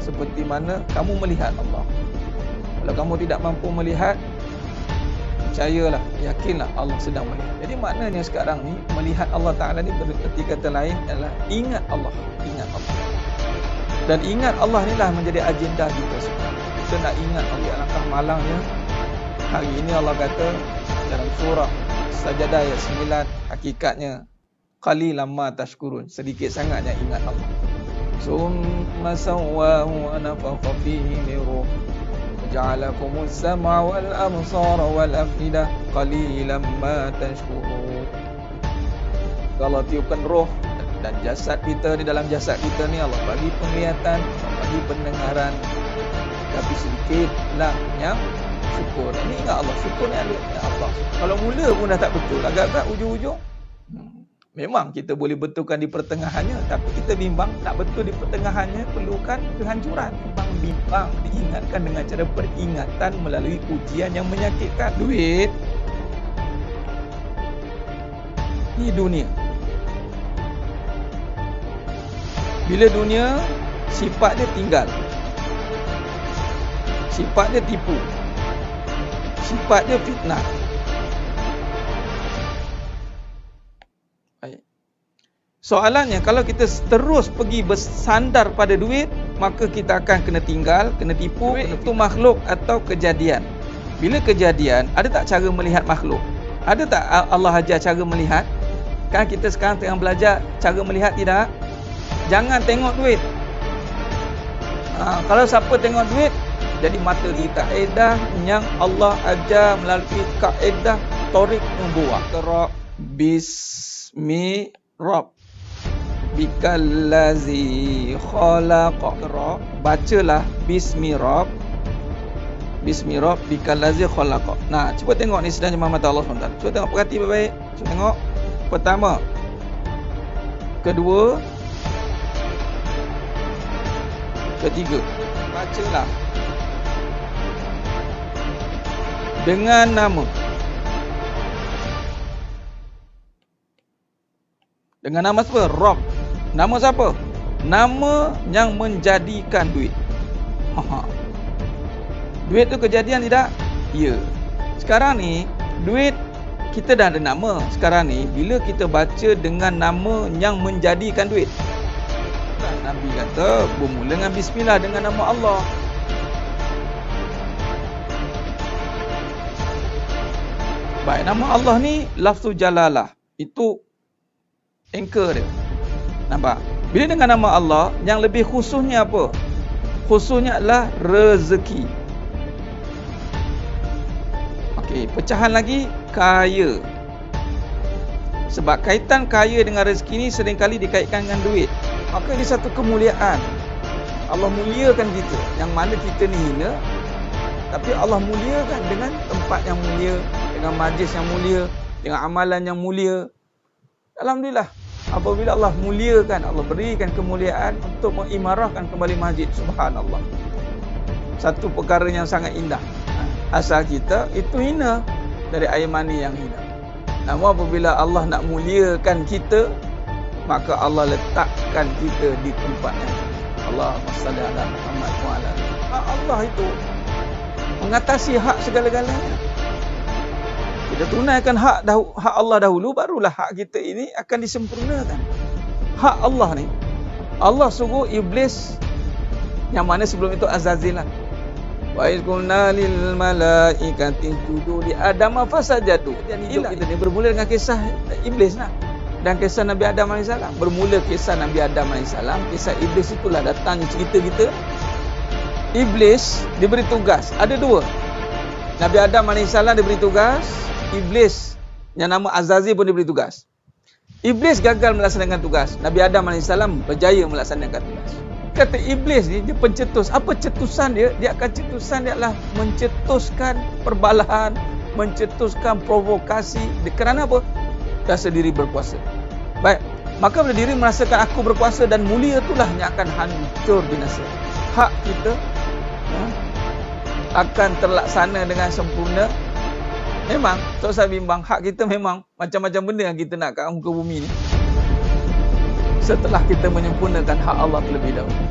seperti mana kamu melihat Allah. Kalau kamu tidak mampu melihat, percayalah, yakinlah Allah sedang melihat. Jadi maknanya sekarang ni melihat Allah Ta'ala ni berarti kata lain adalah ingat Allah. Ingat Allah. Dan ingat Allah ni lah menjadi agenda kita semua. Kita nak ingat Allah. Alangkah malangnya hari ini Allah kata dalam surah Sajadah ayat 9, hakikatnya qalilan ma tashkurun, sedikit sangatnya ingat Allah. Summa sawwahu wa nafakha fihi min ruh ja'alakumus sam'a wal absara wal afidah qalilan ma tashkurun. Allah tiupkan roh dan jasad kita, di dalam jasad kita ni Allah bagi penglihatan, bagi pendengaran, tapi sedikitlah yang syukur. Ini ingat Allah, syukur ni ada Allah. Kalau mula pun dah tak betul, agak-agak ujung-ujung memang kita boleh betulkan di pertengahannya, tapi kita bimbang nak betul di pertengahannya perlukan kehancuran. Bimbang diingatkan dengan cara peringatan melalui ujian yang menyakitkan. Duit ni dunia. Bila dunia, sifat dia tinggal, sifat dia tipu, sifat dia fitnah. Soalannya, kalau kita terus pergi bersandar pada duit, maka kita akan kena tinggal, kena tipu. Duit itu makhluk atau kejadian. Bila kejadian, ada tak cara melihat makhluk? Ada tak Allah ajar cara melihat? Kan kita sekarang tengah belajar cara melihat, tidak? Jangan tengok duit. Kalau siapa tengok duit, jadi mata kita. Kaedah yang Allah ajar melalui kaedah Tariq Nubuwah. Qra bismi Rabb bikallazi khalaqa. Bacalah bismi Rabb, bismi Rabb bikallazi khalaqa. Nah, cuba tengok ni sedang jemaah mata Allah SWT. Cuba tengok, perhati baik-baik. Cuba tengok. Pertama, kedua, ketiga. Bacalah dengan nama. Dengan nama siapa? Rabb. Nama siapa? Nama yang menjadikan duit. Duit tu kejadian tidak? Ya. Sekarang ni, duit kita dah ada nama. Sekarang ni, bila kita baca dengan nama yang menjadikan duit, Nabi kata, bermula dengan bismillah, dengan nama Allah. Baik, nama Allah ni lafzul jalalah. Itu anchor dia. Nampak? Bila dengan nama Allah, yang lebih khususnya apa? Khususnya adalah rezeki. Okey, pecahan lagi, kaya. Sebab kaitan kaya dengan rezeki ni seringkali dikaitkan dengan duit. Maka ini satu kemuliaan. Allah muliakan kita. Yang mana kita ni hina, tapi Allah muliakan dengan tempat yang mulia, dengan majlis yang mulia, dengan amalan yang mulia. Alhamdulillah. Apabila Allah muliakan, Allah berikan kemuliaan untuk mengimarahkan kembali masjid. Subhanallah. Satu perkara yang sangat indah. Asal kita itu hina, dari air mani yang hina. Namun apabila Allah nak muliakan kita, maka Allah letakkan kita di tempat yang Allahumma salli ala Muhammad wa ala. Allah itu mengatasi hak segala-galanya. Kita tunaikan hak Allah dahulu, barulah hak kita ini akan disempurnakan. Hak Allah ni, Allah suruh iblis, yang mana sebelum itu Azazil lah. Wa iz qulna lil malaikati isjudu li Adam fasajadu. Dan hidup kita ni bermula dengan kisah iblis lah. Dan kisah Nabi Adam AS. Bermula kisah Nabi Adam AS, kisah iblis itulah datangnya cerita kita. Iblis diberi tugas, ada dua. Nabi Adam AS diberi tugas, iblis yang nama Azazil pun diberi tugas. Iblis gagal melaksanakan tugas, Nabi Adam AS berjaya melaksanakan tugas. Kata iblis ni, dia pencetus. Apa cetusan dia? Dia akan cetusan dia adalah mencetuskan perbalahan, mencetuskan provokasi. Kerana apa? Rasa diri berkuasa. Baik, maka bila diri merasakan aku berkuasa dan mulia, itulah yang akan hancur binasa. Hak kita akan terlaksana dengan sempurna. Memang, so saya bimbang, hak kita memang macam-macam benda yang kita nak kat muka bumi ni, setelah kita menyempurnakan hak Allah terlebih dahulu.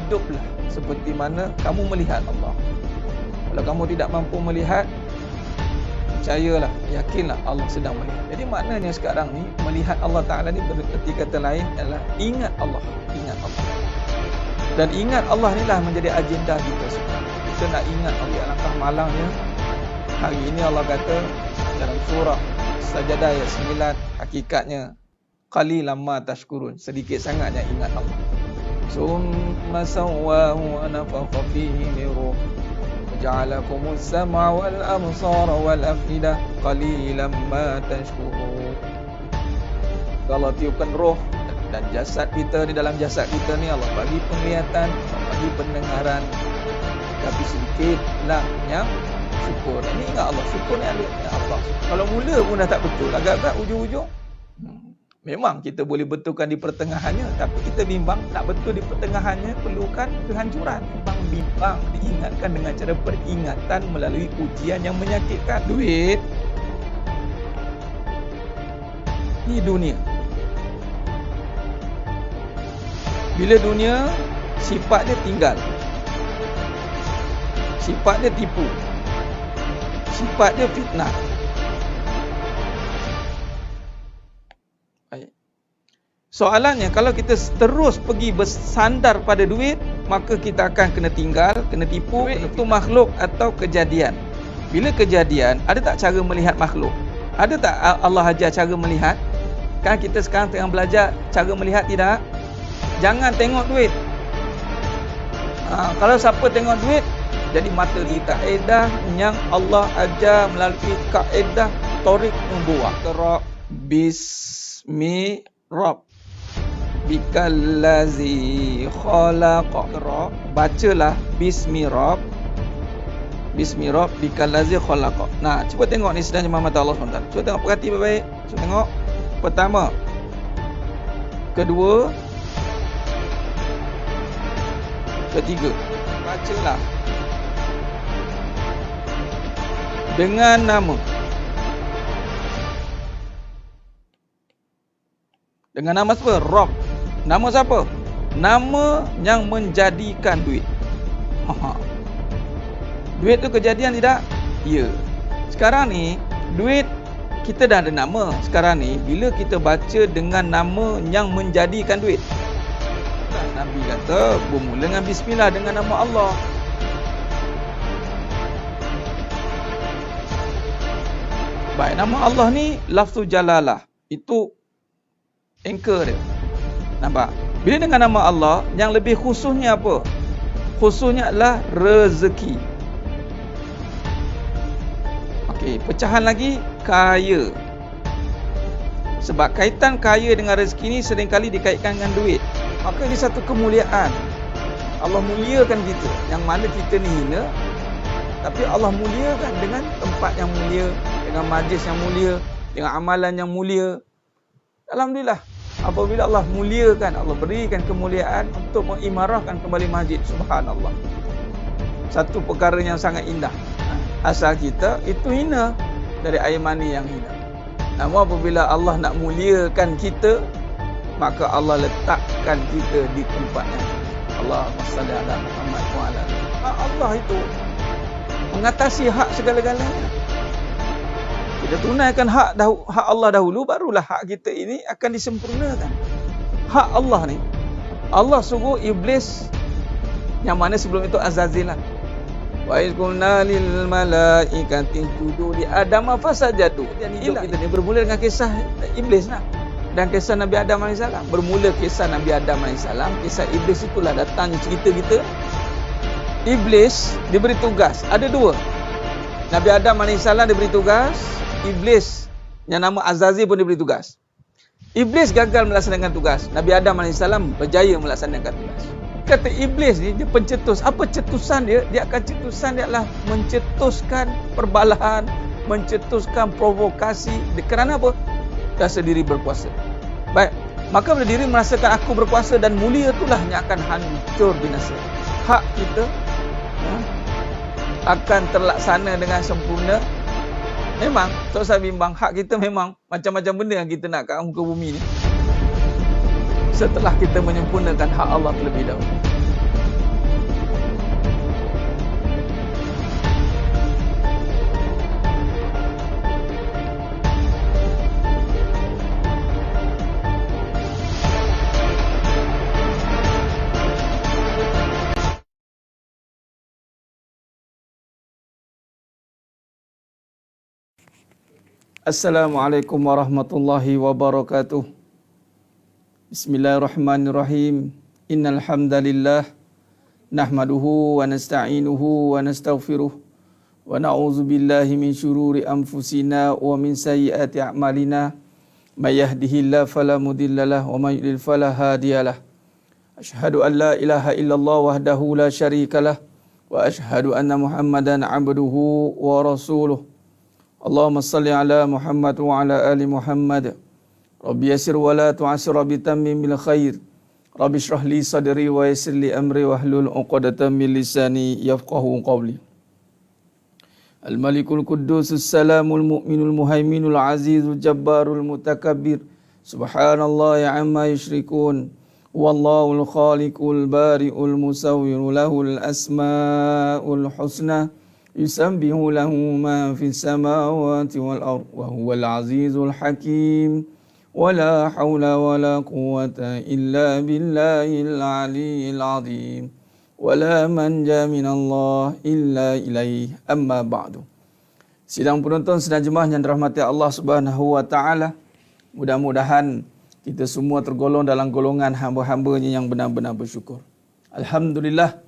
hiduplah seperti mana kamu melihat Allah. Kalau kamu tidak mampu melihat, percayalah, yakinlah Allah sedang melihat. Jadi maknanya sekarang ni melihat Allah Ta'ala ni bererti kata lain adalah ingat Allah. Ingat Allah. Dan ingat Allah ni lah menjadi agenda kita sekarang. Kita nak ingat Allah. Alangkah malangnya hari ini Allah kata dalam surah Sajadah ayat 9, hakikatnya qalilan ma tashkurun, sedikit sangatnya ingat Allah. Summa sawwahu wa nafakha fihi min ruh waja'alakumus sam'a wal absara wal afidah qalilan ma tashkurun. Allah tiupkan roh dan jasad kita, di dalam jasad kita ni Allah bagi penglihatan, Allah bagi pendengaran, tapi sedikitlah yang syukur. Ini ingat Allah, syukur ni ya Allah. Kalau mula pun dah tak betul, agak-agak ujung-ujung memang kita boleh betulkan di pertengahannya, tapi kita bimbang nak betul di pertengahannya perlukan kehancuran. Bimbang diingatkan dengan cara peringatan melalui ujian yang menyakitkan. Duit ni dunia. Bila dunia, sifat dia tinggal, sifat dia tipu, sifat dia fitnah. Soalannya, kalau kita terus pergi bersandar pada duit, maka kita akan kena tinggal, kena tipu. Itu makhluk atau kejadian. Bila kejadian, ada tak cara melihat makhluk? Ada tak Allah ajar cara melihat? Kan kita sekarang tengah belajar cara melihat, tidak? Jangan tengok duit. Kalau siapa tengok duit, jadi mata kita. Kaedah yang Allah ajar melalui kaedah Tariq Nubuwah. Qra bismi Rabb bikallazi khalaqa. Bacalah bismi Rabb, bismi Rabb bikallazi khalaqa. Nah, cuba tengok ni sedang Muhammad Allah SWT. Cuba tengok, perhati baik-baik. Cuba tengok. Pertama, kedua, ketiga. Bacalah dengan nama. Dengan nama siapa? Rabb. Nama siapa? Nama yang menjadikan duit. Duit tu kejadian tidak? Ya. Sekarang ni, duit kita dah ada nama. Sekarang ni, bila kita baca dengan nama yang menjadikan duit, Nabi kata, bermula dengan bismillah, dengan nama Allah. Baik, nama Allah ni lafzul jalalah. Itu anchor dia. Nampak? Bila dengan nama Allah, yang lebih khususnya apa? Khususnya adalah rezeki. Okey, pecahan lagi, kaya. Sebab kaitan kaya dengan rezeki ni seringkali dikaitkan dengan duit. Maka ini satu kemuliaan. Allah muliakan kita. Yang mana kita ni hina, tapi Allah muliakan dengan tempat yang mulia, dengan majlis yang mulia, dengan amalan yang mulia. Alhamdulillah, apabila Allah muliakan, Allah berikan kemuliaan untuk mengimarahkan kembali masjid. Subhanallah. Satu perkara yang sangat indah. Asal kita itu hina, dari air mani yang hina. Namun apabila Allah nak muliakan kita, maka Allah letakkan kita di tempatnya. Allahumma salli ala Muhammad wa ala. Allah itu mengatasi hak segala-galanya. Kita tunaikan hak Allah dahulu, barulah hak kita ini akan disempurnakan. Hak Allah ni, Allah suruh iblis, yang mana sebelum itu Azazil lah. Wa iz qulna lil malaikati isjudu li Adam fasajadu. Dan hidup kita ni bermula dengan kisah iblis lah. Dan kisah Nabi Adam AS. Bermula kisah Nabi Adam AS, kisah iblis itulah datangnya cerita kita. Iblis diberi tugas, ada dua. Nabi Adam AS diberi tugas, iblis yang nama Azazil pun diberi tugas. Iblis gagal melaksanakan tugas, Nabi Adam AS berjaya melaksanakan tugas. Kata iblis ni, dia pencetus. Apa cetusan dia? Dia akan cetusan dia adalah mencetuskan perbalahan, mencetuskan provokasi. Kerana apa? Rasa diri berkuasa. Baik, maka bila diri merasakan aku berkuasa dan mulia, itulah yang akan hancur binasa. Hak kita akan terlaksana dengan sempurna. Memang, tak usah bimbang, hak kita memang macam-macam benda yang kita nak kat muka bumi ni, setelah kita menyempurnakan hak Allah terlebih dahulu. Assalamualaikum warahmatullahi wabarakatuh. Bismillahirrahmanirrahim. Innal hamdalillah nahmaduhu wa nasta'inuhu wa nastaghfiruh wa na'udzu billahi min syururi anfusina wa min sayyiati a'malina. May yahdihillahu fala mudhillalah wa may yudlil fala hadiyalah. Asyhadu an la ilaha illallah wahdahu la syarikalah wa asyhadu anna Muhammadan 'abduhu wa rasuluh. Allahumma salli ala Muhammad wa ala ali Muhammad. Rabbi yassir wa la tu'assir bi tammimil khair. Rabbi shrah li sadri wa yassir li amri wahlul 'uqdatam min lisani yafqahu qawli. Al-Malikul Quddusus Salamul Mu'minul Muhaiminul Azizul Jabbarul Mutakabbir. Subhanallahi 'amma yusyrikun. Wallahul Khaliqul Bari'ul Musawwir lahul asmaul husna. Yusabbihu lahu ma fis samawati wal ard wa huwal azizul hakim. Wala haula wala quwwata illa billahil aliyyil azim. Wala manja minallah illa ilaih. Amma ba'du. Sidang penonton, sidang jemaah yang dirahmati Allah Subhanahu wa taala, mudah-mudahan kita semua tergolong dalam golongan hamba-hambanya yang benar-benar bersyukur. Alhamdulillah,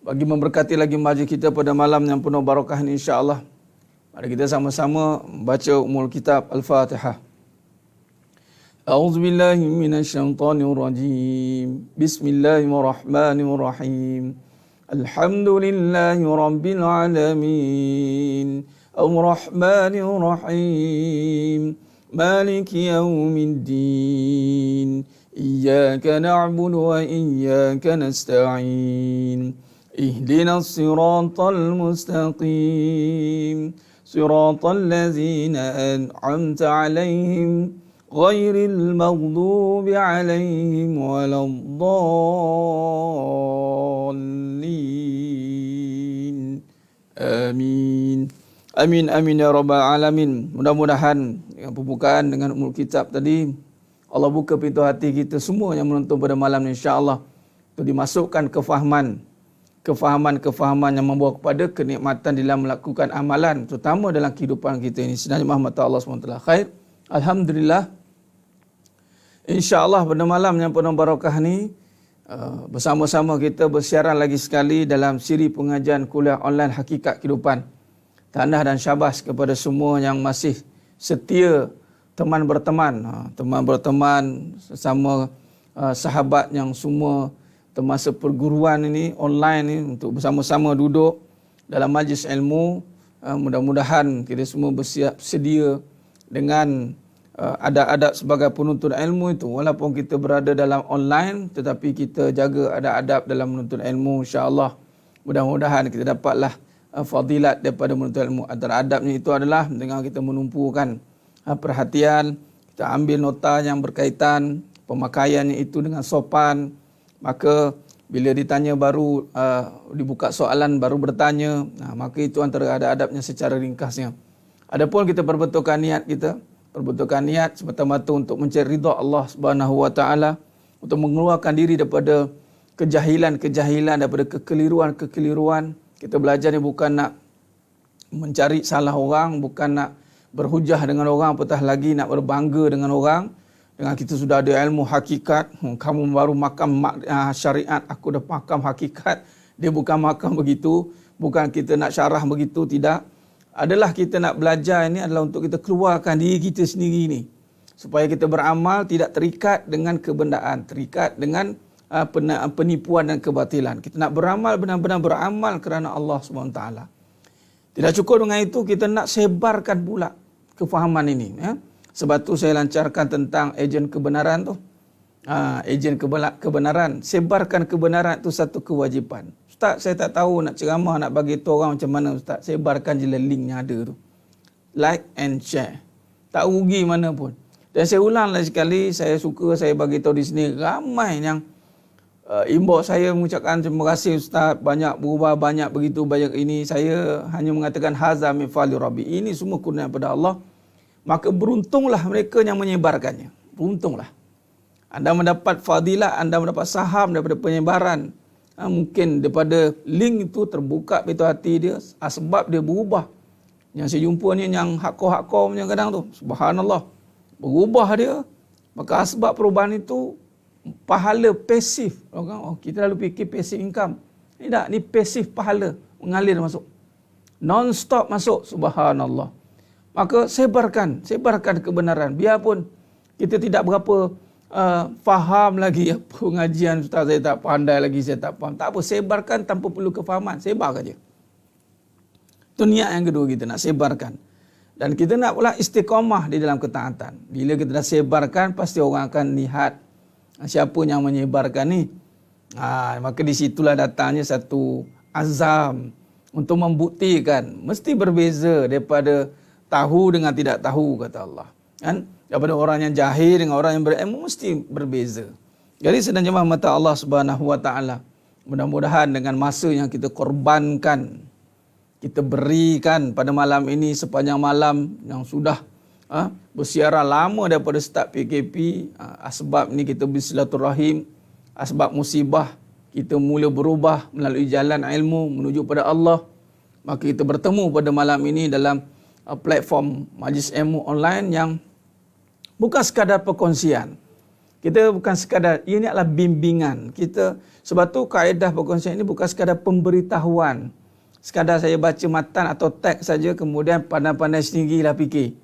bagi memberkati lagi majlis kita pada malam yang penuh barakah ini, insya-Allah. Mari kita sama-sama baca Ummul Kitab Al-Fatihah. A'udzu billahi minasyaitonir rajim. Bismillahirrahmanirrahim. Alhamdulillahi rabbil alamin. Ar-Rahmanir Rahim. Maliki yaumiddin. Iyyaka na'budu wa iyyaka nasta'in. اهدنا الصراط المستقيم صراط الذين أنعمت عليهم غير المغضوب عليهم ولا الضالين آمين Amin amin ya rabbal alamin. Mudah-mudahan pembukaan dengan Ummul Kitab tadi, Allah buka pintu hati kita semua yang menonton pada malam ni, insya-Allah, untuk dimasukkan kefahaman yang membawa kepada kenikmatan dalam melakukan amalan, terutama dalam kehidupan kita ini. Sedang Muhammad Allah SWT. Khair. Alhamdulillah. InsyaAllah pada malam yang penuh barakah ni, bersama-sama kita bersiaran lagi sekali dalam siri pengajian kuliah online Hakikat Kehidupan. Tahniah dan syabas kepada semua yang masih setia teman berteman sesama sahabat yang semua termasuk perguruan ini online ini, untuk bersama-sama duduk dalam majlis ilmu. Mudah-mudahan kita semua bersiap sedia dengan adab-adab sebagai penuntut ilmu itu. Walaupun kita berada dalam online, tetapi kita jaga adab-adab dalam menuntut ilmu, insya-Allah. Mudah-mudahan kita dapatlah fadilat daripada menuntut ilmu. Antara adabnya itu adalah dengan kita menumpukan perhatian, kita ambil nota yang berkaitan, pemakaiannya itu dengan sopan. Maka bila ditanya baru dibuka soalan baru bertanya, maka itu antara adab-adabnya secara ringkasnya. Adapun kita perbetulkan niat semata-mata untuk mencari ridha Allah Subhanahu wa taala, untuk mengeluarkan diri daripada kejahilan, daripada kekeliruan. Kita belajar ni bukan nak mencari salah orang, bukan nak berhujah dengan orang, apatah lagi nak berbangga dengan orang. Dengan kita sudah ada ilmu hakikat, kamu baru makam syariat, aku dah makam hakikat. Dia bukan makam begitu, bukan kita nak syarah begitu, tidak. Adalah kita nak belajar ini adalah untuk kita keluarkan diri kita sendiri ni, supaya kita beramal tidak terikat dengan kebendaan, terikat dengan penipuan dan kebatilan. Kita nak beramal, benar-benar beramal kerana Allah SWT. Tidak cukup dengan itu, kita nak sebarkan pula kefahaman ini, ya. Sebab tu saya lancarkan tentang ejen kebenaran tu. Ejen kebenaran. Sebarkan kebenaran itu satu kewajipan. Ustaz, saya tak tahu nak ceramah, nak bagi tahu orang macam mana, Ustaz. Sebarkan je link yang ada tu. Like and share. Tak rugi mana pun. Dan saya ulang lagi sekali, saya suka saya bagi tahu di sini, ramai yang inbox saya mengucapkan terima kasih Ustaz, banyak berubah, banyak begitu, banyak ini. Saya hanya mengatakan haza min fali rabbi. Ini semua kurnia daripada Allah. Maka beruntunglah mereka yang menyebarkannya. Beruntunglah. Anda mendapat fadilah, anda mendapat saham daripada penyebaran. Mungkin daripada link itu terbuka pintu hati dia, sebab dia berubah. Yang saya jumpa ni yang hardcore punya kadang tu, subhanallah, berubah dia. Maka sebab perubahan itu pahala pasif. Oh, kita lalu fikir passive income. Ni tak, ni pasif pahala mengalir masuk. Non-stop masuk, subhanallah. Maka sebarkan kebenaran. Biarpun kita tidak berapa faham lagi apa pengajian, ustaz saya tak pandai lagi, saya tak faham. Tak apa, sebarkan tanpa perlu kefahaman. Sebar saja. Itu niat yang kedua kita, nak sebarkan. Dan kita nak pula istiqamah di dalam ketaatan. Bila kita dah sebarkan, pasti orang akan lihat siapa yang menyebarkan ni. Maka di situlah datangnya satu azam untuk membuktikan. Mesti berbeza daripada tahu dengan tidak tahu, kata Allah. Kan? Daripada orang yang jahil dengan orang yang berilmu mesti berbeza. Jadi sedang jemaah mata Allah Subhanahu Wa Taala, mudah-mudahan dengan masa yang kita korbankan, kita berikan pada malam ini sepanjang malam yang sudah bersiaran lama daripada start PKP, asbab ni kita bersilaturahim, asbab musibah kita mula berubah melalui jalan ilmu menuju pada Allah. Maka kita bertemu pada malam ini dalam platform Majlis Ilmu Online yang bukan sekadar perkongsian. Kita bukan sekadar, ini adalah bimbingan. Kita, sebab tu kaedah perkongsian ini bukan sekadar pemberitahuan. Sekadar saya baca matan atau teks saja kemudian pandai-pandai sendirilah fikir.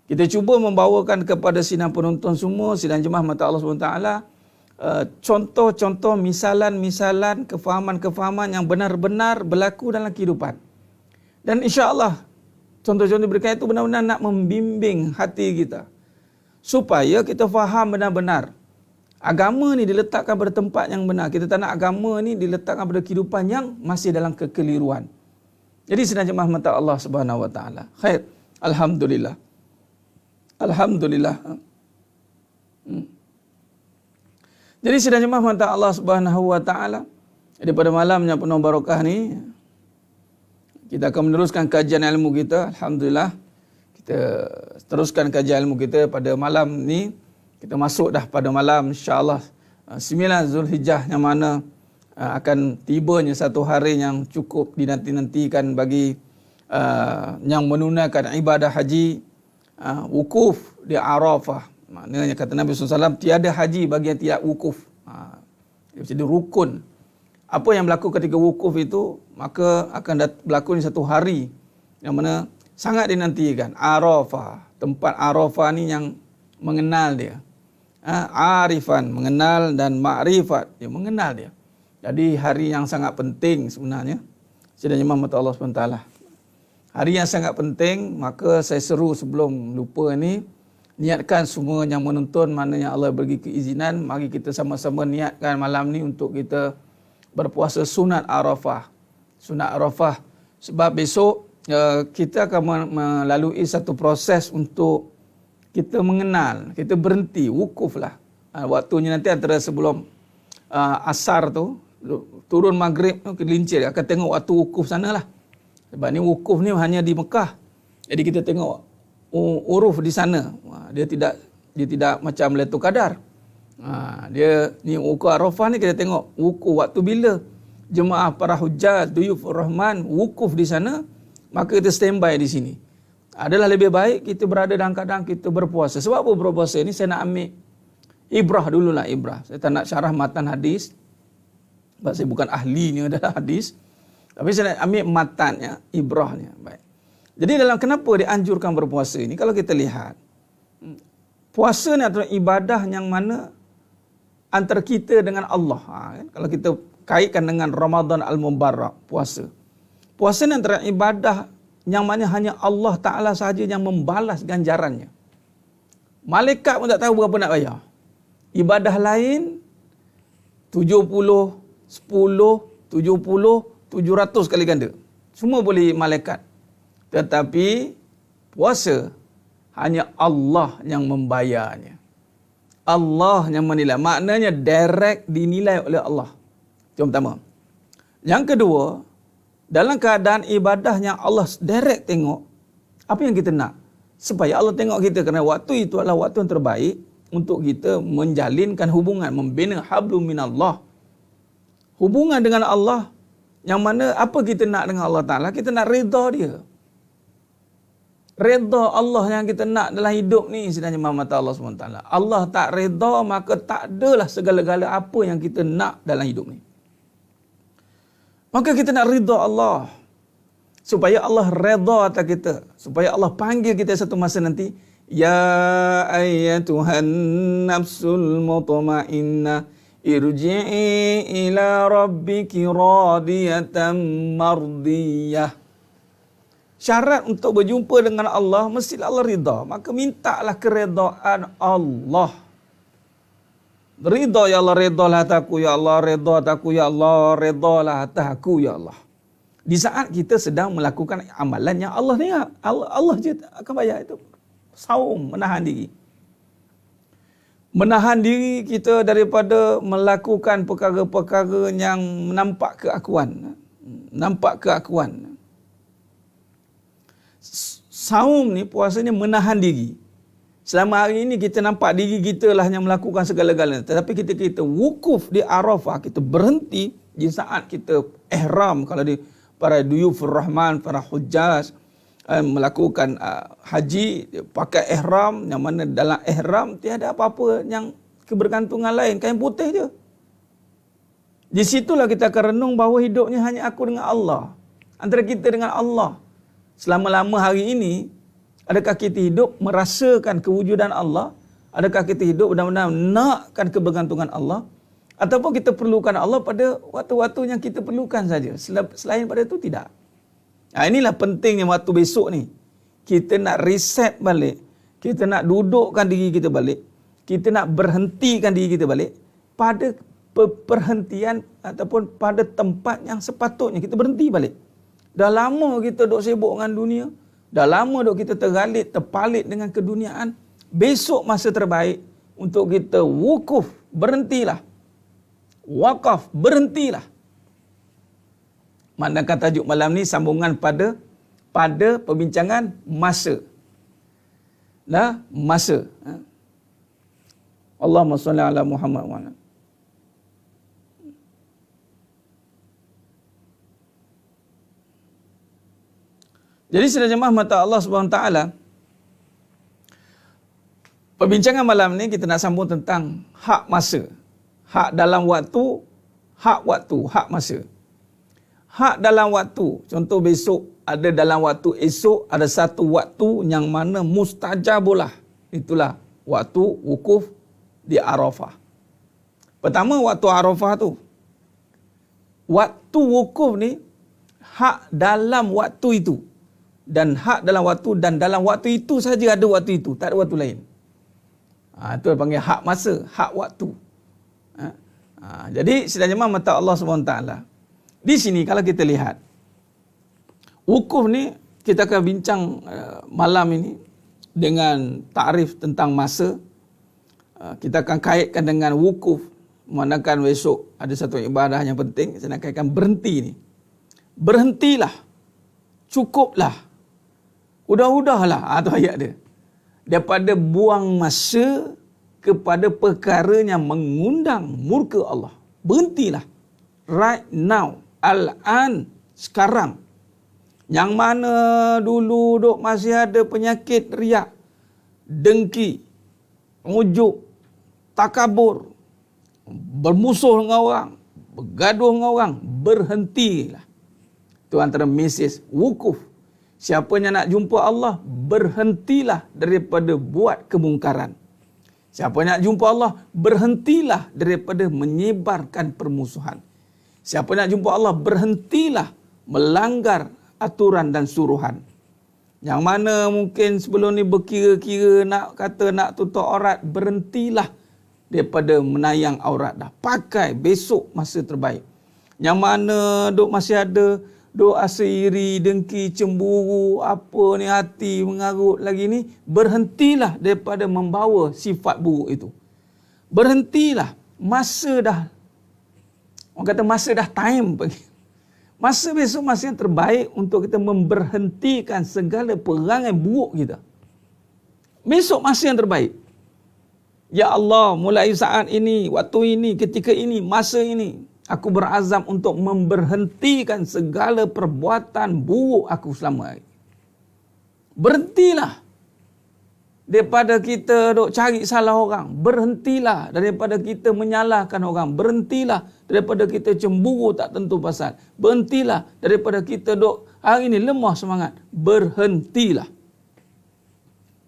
Kita cuba membawakan kepada sidang penonton semua, sidang jemaah mata Allah SWT, contoh-contoh, misalan-misalan, kefahaman-kefahaman yang benar-benar berlaku dalam kehidupan. Dan insya-Allah contoh-contoh diberikan itu benar-benar nak membimbing hati kita supaya kita faham benar-benar agama ni diletakkan pada tempat yang benar. Kita tak nak agama ni diletakkan pada kehidupan yang masih dalam kekeliruan. Jadi sedang jemaah mata Allah Subhanahu Wa Taala. Khair. Alhamdulillah. Alhamdulillah. Jadi sedang jemaah mata Allah Subhanahu Wa Taala, pada malam yang penuh barakah ni kita akan meneruskan kajian ilmu kita. Alhamdulillah. Kita teruskan kajian ilmu kita pada malam ni. Kita masuk dah pada malam insya-Allah 9 Zulhijjah, yang mana akan tibanya satu hari yang cukup dinanti-nantikan bagi yang menunaikan ibadah haji, wukuf di Arafah. Maknanya kata Nabi SAW, tiada haji bagi yang tidak wukuf. Dia jadi rukun. Apa yang berlaku ketika wukuf itu, maka akan berlaku di satu hari yang mana sangat dinantikan. Arafah, tempat Arafah ni yang mengenal dia. Arifan, mengenal, dan ma'rifat, dia mengenal dia. Jadi hari yang sangat penting sebenarnya. Sedang jemaah mata Allah SWT. Hari yang sangat penting, maka saya seru sebelum lupa ni, niatkan semua yang menonton, maknanya Allah bagi keizinan, mari kita sama-sama niatkan malam ni untuk kita berpuasa sunat Arafah. Sunat Arafah. Sebab besok kita akan melalui satu proses untuk kita mengenal, kita berhenti, wukuf lah. Waktunya nanti antara sebelum asar tu, turun maghrib tu, kelincir, akan tengok waktu wukuf sana lah. Sebab ni wukuf ni hanya di Mekah. Jadi kita tengok uruf di sana. Dia tidak macam Lailatul Qadar. Dia ni wukuf Arafah ni kita tengok wukuf waktu bila jemaah para hujjaj, duyufur rahman wukuf di sana, maka kita standby di sini. Adalah lebih baik kita berada dalam keadaan kita berpuasa. Sebab apa berpuasa ni? Saya nak ambil ibrah dululah, ibrah. Saya tak nak syarah matan hadis. Sebab saya bukan ahlinya dalam hadis. Tapi saya nak ambil matannya, ibrahnya. Baik. Jadi dalam kenapa dianjurkan berpuasa ini? Kalau kita lihat, puasa ni adalah ibadah yang mana antara kita dengan Allah. Kan? Kalau kita kaitkan dengan Ramadan Al-Mubarak, puasa. Puasa ni antara ibadah yang mana hanya Allah Ta'ala sahaja yang membalas ganjarannya. Malaikat pun tak tahu berapa nak bayar. Ibadah lain 70, 10, 70, 700 kali ganda. Semua boleh malaikat. Tetapi puasa hanya Allah yang membayarnya. Allah yang menilai. Maknanya direct dinilai oleh Allah. Itu yang pertama. Yang kedua, dalam keadaan ibadah yang Allah direct tengok, apa yang kita nak? Supaya Allah tengok kita, kerana waktu itu adalah waktu yang terbaik untuk kita menjalinkan hubungan, membina hablum minallah. Hubungan dengan Allah, yang mana apa kita nak dengan Allah Ta'ala? Kita nak redha dia. Redha Allah yang kita nak dalam hidup ni sebenarnya mata Allah SWT. Allah tak redha, maka tak adalah segala-gala apa yang kita nak dalam hidup ni. Maka kita nak redha Allah. Supaya Allah redha atas kita. Supaya Allah panggil kita satu masa nanti. Ya ayyatuhan nafsul mutmainnah. Irji'i ila rabbiki radiyatan mardiyah. Syarat untuk berjumpa dengan Allah, mestilah Allah ridha. Maka mintalah keredaan Allah. Ridha ya Allah, redalah atas aku ya Allah, redha atas aku ya Allah, redalah atas aku ya Allah. Di saat kita sedang melakukan amalan yang Allah ni, Allah je akan bayar itu. Saum, menahan diri. Menahan diri kita daripada melakukan perkara-perkara yang nampak keakuan. Nampak keakuan. Saum ni puasanya menahan diri. Selama hari ini kita nampak diri kita lah yang melakukan segala-galanya. Tetapi kita wukuf di Arafah, kita berhenti di saat kita ihram. Kalau di para duyufur rahman, para hujjaj melakukan haji, pakai ihram, yang mana dalam ihram tiada apa-apa yang kebergantungan lain, kain putih je. Di situlah kita akan renung bahawa hidupnya hanya aku dengan Allah. Antara kita dengan Allah. Selama-lama hari ini, adakah kita hidup merasakan kewujudan Allah? Adakah kita hidup benar-benar nakkan kebergantungan Allah? Ataupun kita perlukan Allah pada waktu-waktu yang kita perlukan saja. Selain pada itu, tidak. Inilah pentingnya waktu besok ni. Kita nak reset balik. Kita nak dudukkan diri kita balik. Kita nak berhentikan diri kita balik pada perhentian ataupun pada tempat yang sepatutnya kita berhenti balik. Dah lama kita duk sibuk dengan dunia. Dah lama duk kita tergalit, terpalit dengan keduniaan. Besok masa terbaik untuk kita wukuf, berhentilah. Wakaf, berhentilah. Manakah tajuk malam ni sambungan pada perbincangan masa. Masa. Allahumma salli ala Muhammad wa ala. Jadi sudah jemaah mata Allah SWT, perbincangan malam ni kita nak sambung tentang hak masa. Hak dalam waktu, hak masa. Hak dalam waktu, contoh besok ada dalam waktu esok, ada satu waktu yang mana mustajabulah. Itulah waktu wukuf di Arafah. Pertama waktu Arafah tu. Waktu wukuf ni, hak dalam waktu itu. Dan hak dalam waktu, dan dalam waktu itu saja ada waktu itu, tak ada waktu lain. Itu dipanggil hak masa, hak waktu. Jadi sedang jemaah mata Allah SWT. Di sini kalau kita lihat, wukuf ni kita akan bincang malam ini dengan takrif tentang masa. Kita akan kaitkan dengan wukuf. Memandangkan besok ada satu ibadah yang penting, saya nak kaitkan berhenti ni. Berhentilah. Cukuplah. Udah-udahlah. Itu ayat dia. Daripada buang masa kepada perkara yang mengundang murka Allah. Berhentilah. Right now. Al-an. Sekarang. Yang mana dulu duk masih ada penyakit riak, dengki, pengujuk, takabur, bermusuh dengan orang, bergaduh dengan orang, berhentilah. Itu antara mesej wukuf. Siapa yang nak jumpa Allah, berhentilah daripada buat kemungkaran. Siapa yang nak jumpa Allah, berhentilah daripada menyebarkan permusuhan. Siapa yang nak jumpa Allah, berhentilah melanggar aturan dan suruhan. Yang mana mungkin sebelum ni berkira-kira nak kata nak tutup aurat, berhentilah daripada menayang aurat dah. Pakai besok masa terbaik. Yang mana duk masih ada duk asa iri, dengki, cemburu, apa ni hati mengarut lagi ni, berhentilah daripada membawa sifat buruk itu. Berhentilah. Masa dah, orang kata masa dah time pergi. Masa besok masa yang terbaik untuk kita memberhentikan segala perangai buruk kita. Besok masa yang terbaik. Ya Allah, mulai saat ini, waktu ini, ketika ini, masa ini, aku berazam untuk memberhentikan segala perbuatan buruk aku selama hari. Berhentilah daripada kita duk cari salah orang. Berhentilah daripada kita menyalahkan orang. Berhentilah daripada kita cemburu tak tentu pasal. Berhentilah daripada kita duk hari ni lemah semangat. Berhentilah.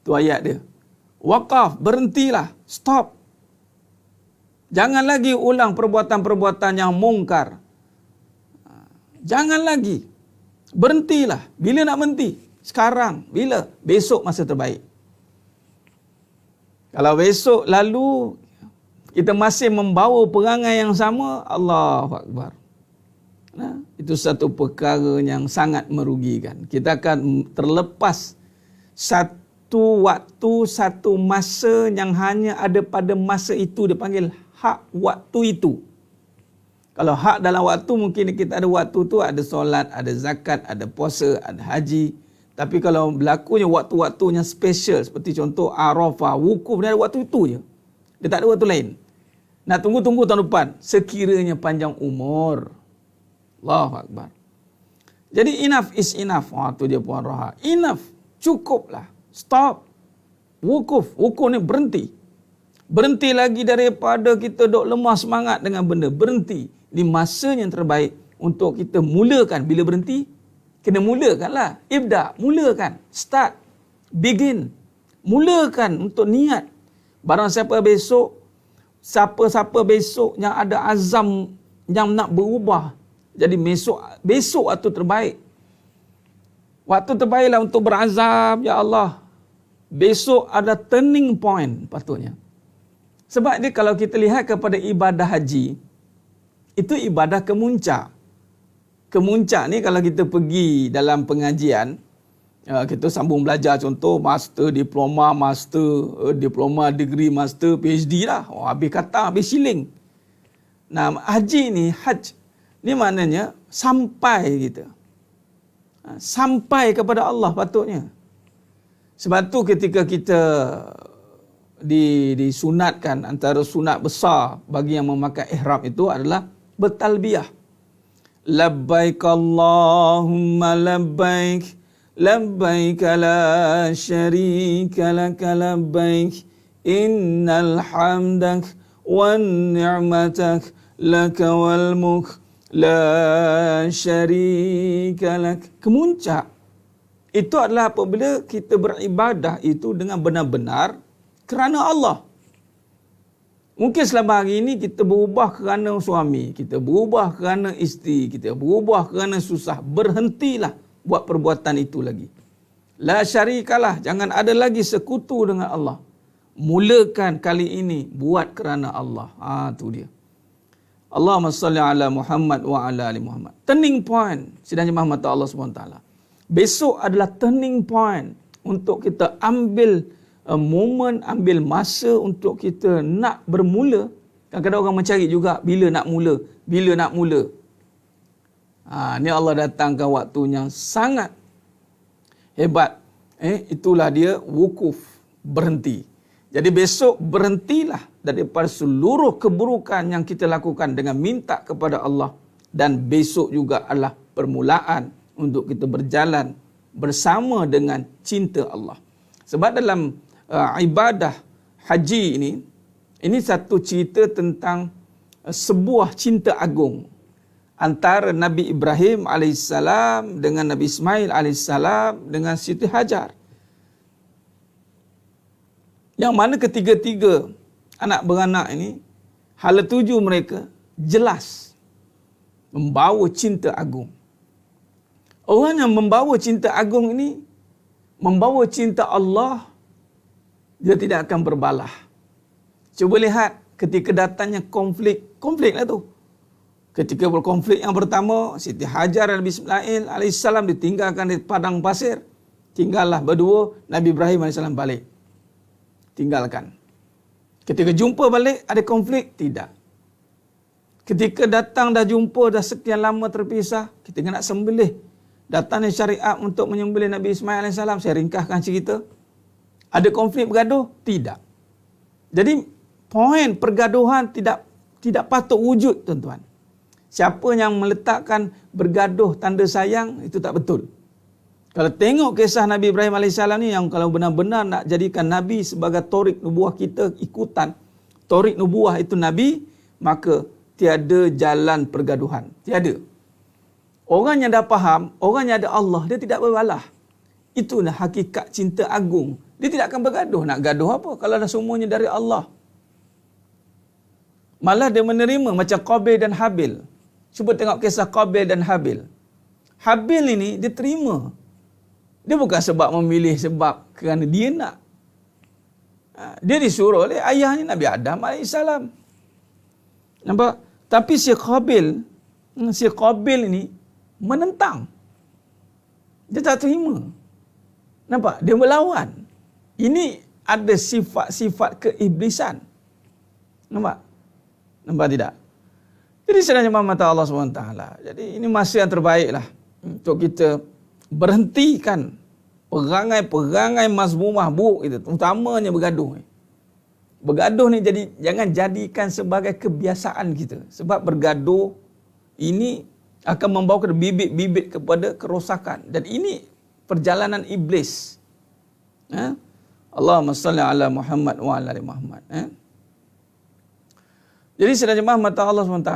Tu ayat dia. Waqaf, berhentilah. Stop. Jangan lagi ulang perbuatan-perbuatan yang mungkar. Jangan lagi. Berhentilah. Bila nak berhenti? Sekarang. Bila? Besok masa terbaik. Kalau besok lalu kita masih membawa perangai yang sama, Allahu Akbar. Nah, itu satu perkara yang sangat merugikan. Kita akan terlepas satu waktu, satu masa yang hanya ada pada masa itu, dipanggil hak waktu itu. Kalau hak dalam waktu, mungkin kita ada waktu tu, ada solat, ada zakat, ada puasa, ada haji. Tapi kalau berlakunya waktu-waktunya special, seperti contoh Arafah, wukuf, dia ada waktu itu je. Dia tak ada waktu lain. Nak tunggu-tunggu tahun depan, sekiranya panjang umur. Allahu Akbar. Jadi enough is enough. Tu dia Puan Roha. Enough. Cukuplah. Stop. Wukuf. Wukuf ni berhenti. Berhenti lagi daripada kita duk lemah semangat dengan benda. Berhenti. Ini masa yang terbaik untuk kita mulakan. Bila berhenti, kena mulakanlah. Ibda, mulakan. Start. Begin. Mulakan untuk niat. Barang siapa besok, siapa-siapa besok yang ada azam yang nak berubah. Jadi besok waktu terbaik. Waktu terbaiklah untuk berazam, ya Allah. Besok ada turning point patutnya. Sebab dia kalau kita lihat kepada ibadah haji, itu ibadah kemuncak. Kemuncak ni kalau kita pergi dalam pengajian, kita sambung belajar contoh master, diploma, degree, master, PhD lah. Habis kata, habis siling. Nah, haji ni, ni maknanya sampai kita. Sampai kepada Allah patutnya. Sebab tu ketika kita disunatkan, antara sunat besar bagi yang memakai ihram itu adalah bertalbiyah. Labbaik Allahumma labbaik, labbaik la syarika laka labbaik, innal hamdak wan ni'matak laka wal mulk la syarika lak. Kemuncak itu adalah apabila kita beribadah itu dengan benar-benar kerana Allah. Mungkin selama hari ini kita berubah kerana suami, kita berubah kerana isteri, kita berubah kerana susah. Berhentilah buat perbuatan itu lagi. La syarikalah, jangan ada lagi sekutu dengan Allah. Mulakan kali ini buat kerana Allah. Tu dia. Allahumma salli ala Muhammad wa ala ali Muhammad. Turning point sidang jemaah mata Allah SWT. Besok adalah turning point untuk kita ambil momen, ambil masa untuk kita nak bermula. Kadang-kadang orang mencari juga bila nak mula, bila nak mula. Ni Allah datangkan waktu yang sangat hebat. Itulah dia wukuf, berhenti. Jadi besok berhentilah daripada seluruh keburukan yang kita lakukan dengan minta kepada Allah. Dan besok juga adalah permulaan untuk kita berjalan bersama dengan cinta Allah. Sebab dalam ibadah haji ini satu cerita tentang sebuah cinta agung antara Nabi Ibrahim AS dengan Nabi Ismail AS dengan Siti Hajar. Yang mana ketiga-tiga anak beranak ini, hala tuju mereka jelas membawa cinta agung. Orang yang membawa cinta agung ini, membawa cinta Allah, dia tidak akan berbalah. Cuba lihat ketika datangnya konflik lah tu. Ketika berkonflik yang pertama, Siti Hajar dan Nabi Ismail AS ditinggalkan di padang pasir. Tinggallah berdua, Nabi Ibrahim AS balik. Tinggalkan. Ketika jumpa balik, ada konflik? Tidak. Ketika datang dah jumpa, dah sekian lama terpisah, kita nak sembelih. Datangnya syariat untuk menyembelih Nabi Ismail AS. Saya ringkaskan cerita. Ada konflik bergaduh? Tidak. Jadi, poin pergaduhan tidak patut wujud, tuan-tuan. Siapa yang meletakkan bergaduh tanda sayang, itu tak betul. Kalau tengok kisah Nabi Ibrahim AS ni, yang kalau benar-benar nak jadikan Nabi sebagai torik nubuah kita ikutan, torik nubuah itu Nabi, maka tiada jalan pergaduhan. Tiada. Orang yang dah faham, orang yang ada Allah, dia tidak berbalah. Itulah hakikat cinta agung. Dia tidak akan bergaduh. Nak gaduh apa kalau dah semuanya dari Allah? Malah dia menerima macam Qabil dan Habil. Cuba tengok kisah Qabil dan Habil. Habil ini dia terima. Dia bukan sebab memilih, sebab kerana dia nak. Dia disuruh oleh ayahnya Nabi Adam AS. Nampak? Tapi si Qabil ini menentang. Dia tak terima. Nampak? Dia melawan. Ini ada sifat-sifat keiblisan. Nampak? Nampak tidak? Jadi sebenarnya mata Allah SWT. Jadi ini masa yang terbaik lah untuk kita berhentikan perangai-perangai mazmumah buruk itu, utamanya bergaduh. Bergaduh ni jangan jadikan sebagai kebiasaan kita. Sebab bergaduh ini akan membawa kepada bibit-bibit kepada kerosakan. Dan ini perjalanan iblis. Allahumma salli ala Muhammad wa ala ali Muhammad. Jadi sedang jemaah mata Allah SWT,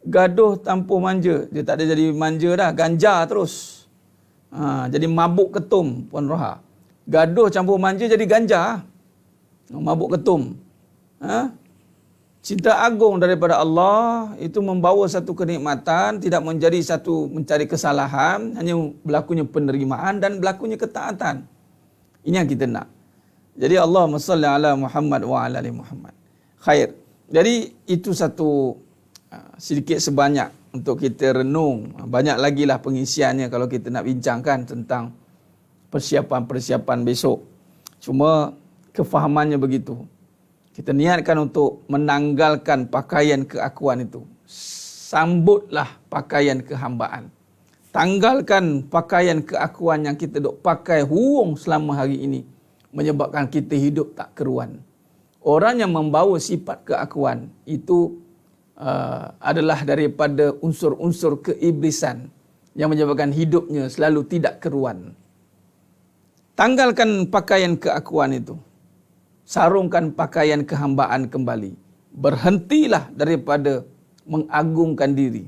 gaduh tanpa manja. Dia tak ada jadi manja dah, ganja terus. Jadi mabuk ketum Puan Roha. Gaduh campur manja jadi ganja. Mabuk ketum. Cinta agung daripada Allah itu membawa satu kenikmatan, tidak menjadi satu mencari kesalahan, hanya berlakunya penerimaan dan berlakunya ketaatan. Ini yang kita nak. Jadi Allahumma salli ala Muhammad wa ala ali Muhammad. Khair. Jadi itu satu sedikit sebanyak untuk kita renung. Banyak lagi lah pengisiannya kalau kita nak bincangkan tentang persiapan-persiapan besok. Cuma kefahamannya begitu. Kita niatkan untuk menanggalkan pakaian keakuan itu. Sambutlah pakaian kehambaan. Tanggalkan pakaian keakuan yang kita duk pakai hurung selama hari ini, menyebabkan kita hidup tak keruan. Orang yang membawa sifat keakuan itu adalah daripada unsur-unsur keiblisan yang menyebabkan hidupnya selalu tidak keruan. Tanggalkan pakaian keakuan itu. Sarungkan pakaian kehambaan kembali. Berhentilah daripada mengagungkan diri.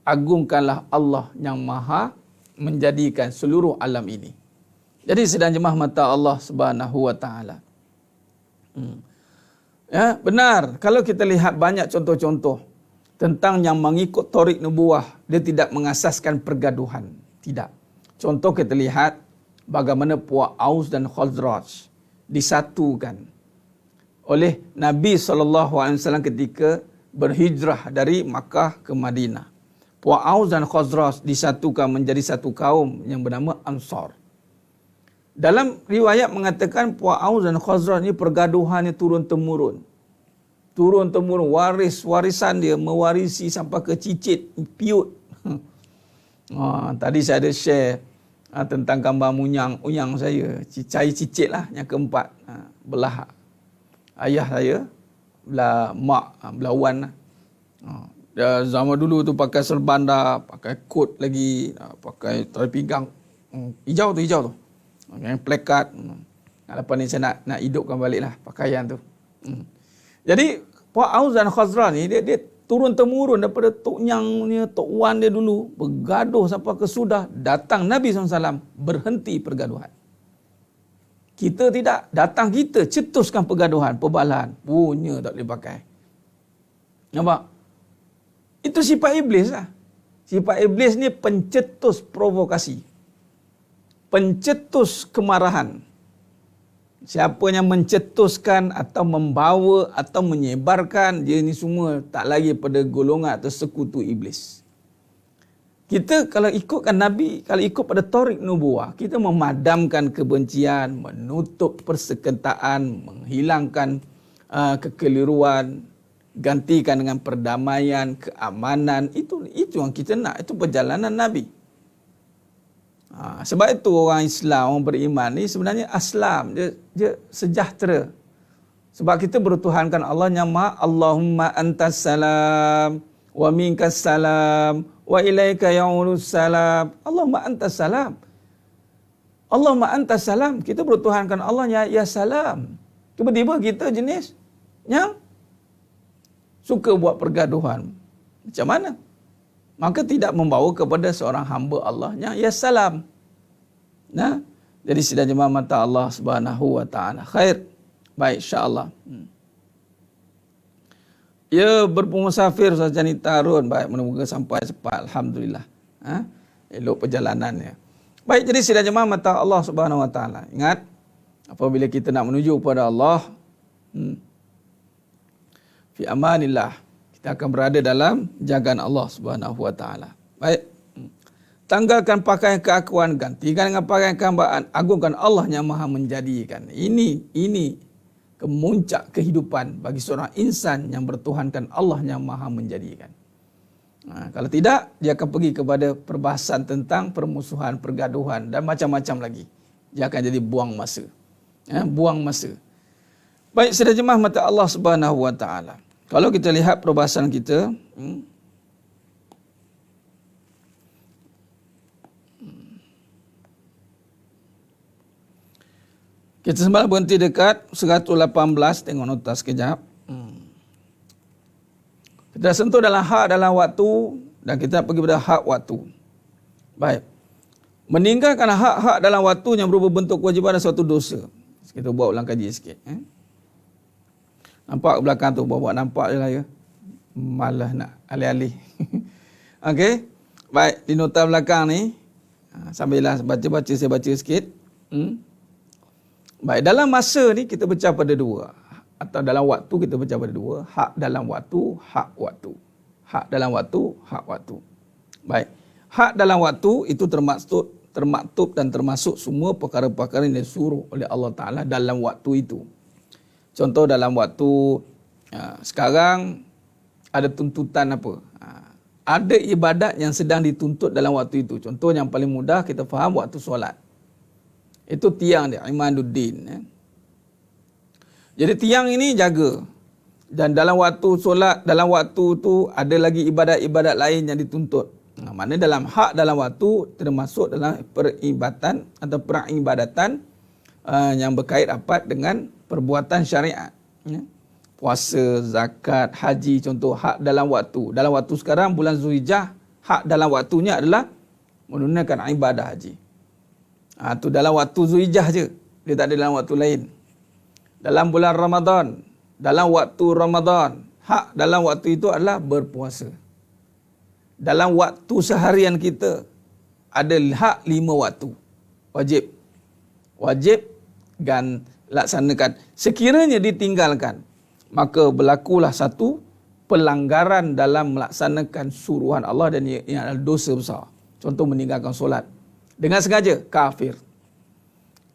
Agungkanlah Allah yang maha menjadikan seluruh alam ini. Jadi sedang jemaah mata Allah Subhanahu wa taala. Ya, benar. Kalau kita lihat banyak contoh-contoh tentang yang mengikut torik nubuah, dia tidak mengasaskan pergaduhan. Tidak. Contoh kita lihat bagaimana puak Aus dan Khazraj disatukan oleh Nabi SAW ketika berhijrah dari Makkah ke Madinah. Puak Aus dan Khazraj disatukan menjadi satu kaum yang bernama Ansar. Dalam riwayat mengatakan puak Aus dan Khazraj ni pergaduhannya turun-temurun. Turun-temurun, warisan dia mewarisi sampai ke cicit, piut. Tadi saya ada share tentang gambar uyang saya. Cari cicit lah yang keempat. Belah ayah saya, belah mak, belah wan lah. Zaman dulu tu pakai serban dah, pakai kot lagi, pakai tali pinggang. Hijau tu. Yang plekat. Lepas ni saya nak hidupkan balik lah pakaian tu. Jadi Puak Aus dan Khazraj ni dia turun-temurun daripada Tok Nyang ni, Tok Wan dia dulu, bergaduh sampai ke sudah datang Nabi SAW, berhenti pergaduhan. Kita tidak, datang kita cetuskan pergaduhan, perbalahan. Punya tak boleh pakai. Nampak? Itu sifat iblis lah. Sifat iblis ni pencetus provokasi. Pencetus kemarahan. Siapa yang mencetuskan atau membawa atau menyebarkan, dia ni semua tak lagi pada golongan atau sekutu iblis. Kita kalau ikutkan Nabi, kalau ikut pada torik nubuah, kita memadamkan kebencian, menutup persekentaan, menghilangkan kekeliruan, gantikan dengan perdamaian, keamanan. Itu yang kita nak. Itu perjalanan Nabi. Sebab itu orang Islam, orang beriman ni sebenarnya aslam, dia sejahtera. Sebab kita bertuhankan Allah yang Maha, Allahumma antas salam wa minkas salam wa ilaika ya'ulus salam. Allahumma antas salam. Allahumma antas salam. Kita bertuhankan Allah ya salam. Tiba-tiba kita jenis yang suka buat pergaduhan. Macam mana? Maka tidak membawa kepada seorang hamba Allahnya ya salam. Nah, jadi sidang jemaah mata Allah Subhanahu wa taala. Khair. Baik, insya-Allah. Ya, bermusafir Ustaz Janita Harun. Baik, moga-moga sampai cepat. Alhamdulillah. Elok perjalanannya. Baik, jadi sidang jemaah mata Allah Subhanahu wa taala. Ingat, apabila kita nak menuju kepada Allah, fi amanillah, kita akan berada dalam jagaan Allah Subhanahu wa taala. Baik. Tanggalkan pakaian keakuan, gantikan dengan pakaian kehambaan, agungkan Allah yang Maha menjadikan. Ini kemuncak kehidupan bagi seorang insan yang bertuhankan Allah yang Maha menjadikan. Kalau tidak, dia akan pergi kepada perbahasan tentang permusuhan, pergaduhan dan macam-macam lagi. Dia akan jadi buang masa. Buang masa. Baik, sedang jemaah mata Allah Subhanahu wa taala. Kalau kita lihat perbahasan kita, kita sembah berhenti dekat 118, tengok nota sekejap. Kita dah sentuh dalam hak dalam waktu dan kita pergi pada hak waktu. Baik. Meninggalkan hak-hak dalam waktu yang berupa bentuk kewajipan dan suatu dosa. Kita buat ulang kaji sikit. Nampak ke belakang tu? Buat nampak je lah ya. Malah nak alih-alih. Okey. Baik, di nota belakang ni. Sambillah baca-baca, saya baca sikit. Baik, dalam masa ni kita pecah pada dua. Atau dalam waktu kita pecah pada dua. Hak dalam waktu, hak waktu. Hak dalam waktu, hak waktu. Baik. Hak dalam waktu itu termaktub dan termasuk semua perkara-perkara yang disuruh oleh Allah Ta'ala dalam waktu itu. Contoh dalam waktu sekarang ada tuntutan apa? Ada ibadat yang sedang dituntut dalam waktu itu. Contoh yang paling mudah kita faham waktu solat. Itu tiang dia, imaduddin. Jadi tiang ini jaga. Dan dalam waktu solat, dalam waktu tu ada lagi ibadat-ibadat lain yang dituntut. Maknanya dalam hak dalam waktu termasuk dalam peribadatan atau peribadatan yang berkait rapat dengan perbuatan syariat. Puasa, zakat, haji, contoh hak dalam waktu. Dalam waktu sekarang bulan Zulhijjah, hak dalam waktunya adalah menunaikan ibadah haji. Tu dalam waktu Zulhijjah je. Dia tak ada dalam waktu lain. Dalam bulan Ramadan, dalam waktu Ramadan, hak dalam waktu itu adalah berpuasa. Dalam waktu seharian kita ada hak 5 waktu. Wajib dan laksanakan. Sekiranya ditinggalkan, maka berlakulah satu pelanggaran dalam melaksanakan suruhan Allah dan ia adalah dosa besar. Contoh meninggalkan solat dengan sengaja, kafir.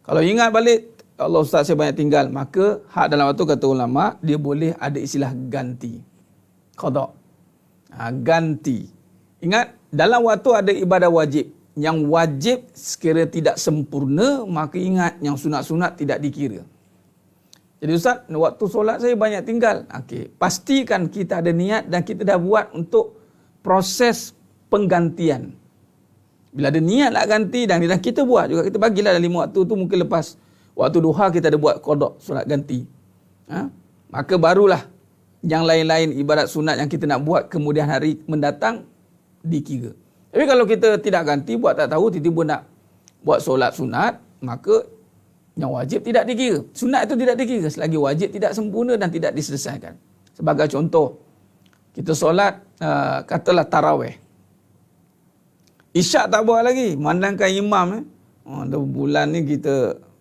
Kalau ingat balik, Allah Ustaz saya banyak tinggal, maka hak dalam waktu kata ulama, dia boleh ada istilah ganti. Qada. Ganti. Ingat, dalam waktu ada ibadah wajib. Yang wajib sekira tidak sempurna, maka ingat yang sunat-sunat tidak dikira. Jadi Ustaz, waktu solat saya banyak tinggal. Okey, pastikan kita ada niat dan kita dah buat untuk proses penggantian. Bila ada niat nak ganti dan kita buat juga, kita bagilah dalam 5 waktu tu, mungkin lepas waktu duha kita ada buat qada solat ganti. Maka barulah yang lain-lain ibadat sunat yang kita nak buat kemudian hari mendatang dikira. Tapi kalau kita tidak ganti, buat tak tahu, tiba-tiba nak buat solat sunat, maka yang wajib tidak dikira. Sunat itu tidak dikira selagi wajib tidak sempurna dan tidak diselesaikan. Sebagai contoh, kita solat katalah tarawih. Isyak tak buat lagi, mandangkan imam. Bulan ni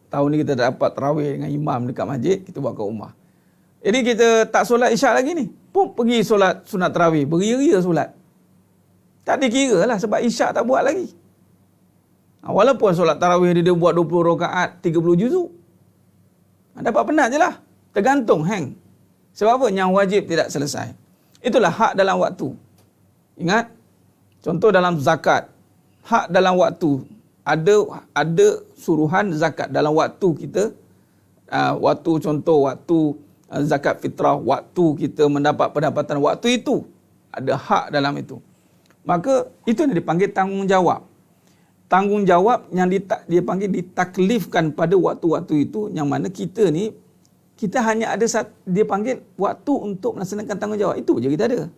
tahun ni kita dapat tarawih dengan imam dekat masjid, kita buat kat rumah. Jadi kita tak solat isyak lagi ni, pun pergi solat sunat tarawih, beria-ria solat. Tak dikira lah sebab isyak tak buat lagi. Walaupun solat tarawih dia buat 20 rakaat, 30 juzuk. Dapat penat je lah. Tergantung, hang. Sebab apa? Yang wajib tidak selesai. Itulah hak dalam waktu. Ingat, contoh dalam zakat. Hak dalam waktu. Ada suruhan zakat dalam waktu kita. Waktu contoh, waktu zakat fitrah, waktu kita mendapat pendapatan, waktu itu ada hak dalam itu. Maka itu yang dipanggil tanggungjawab. Tanggungjawab yang dia panggil ditaklifkan pada waktu-waktu itu, yang mana kita ni, kita hanya ada dia panggil waktu untuk melaksanakan tanggungjawab. Itu je kita ada.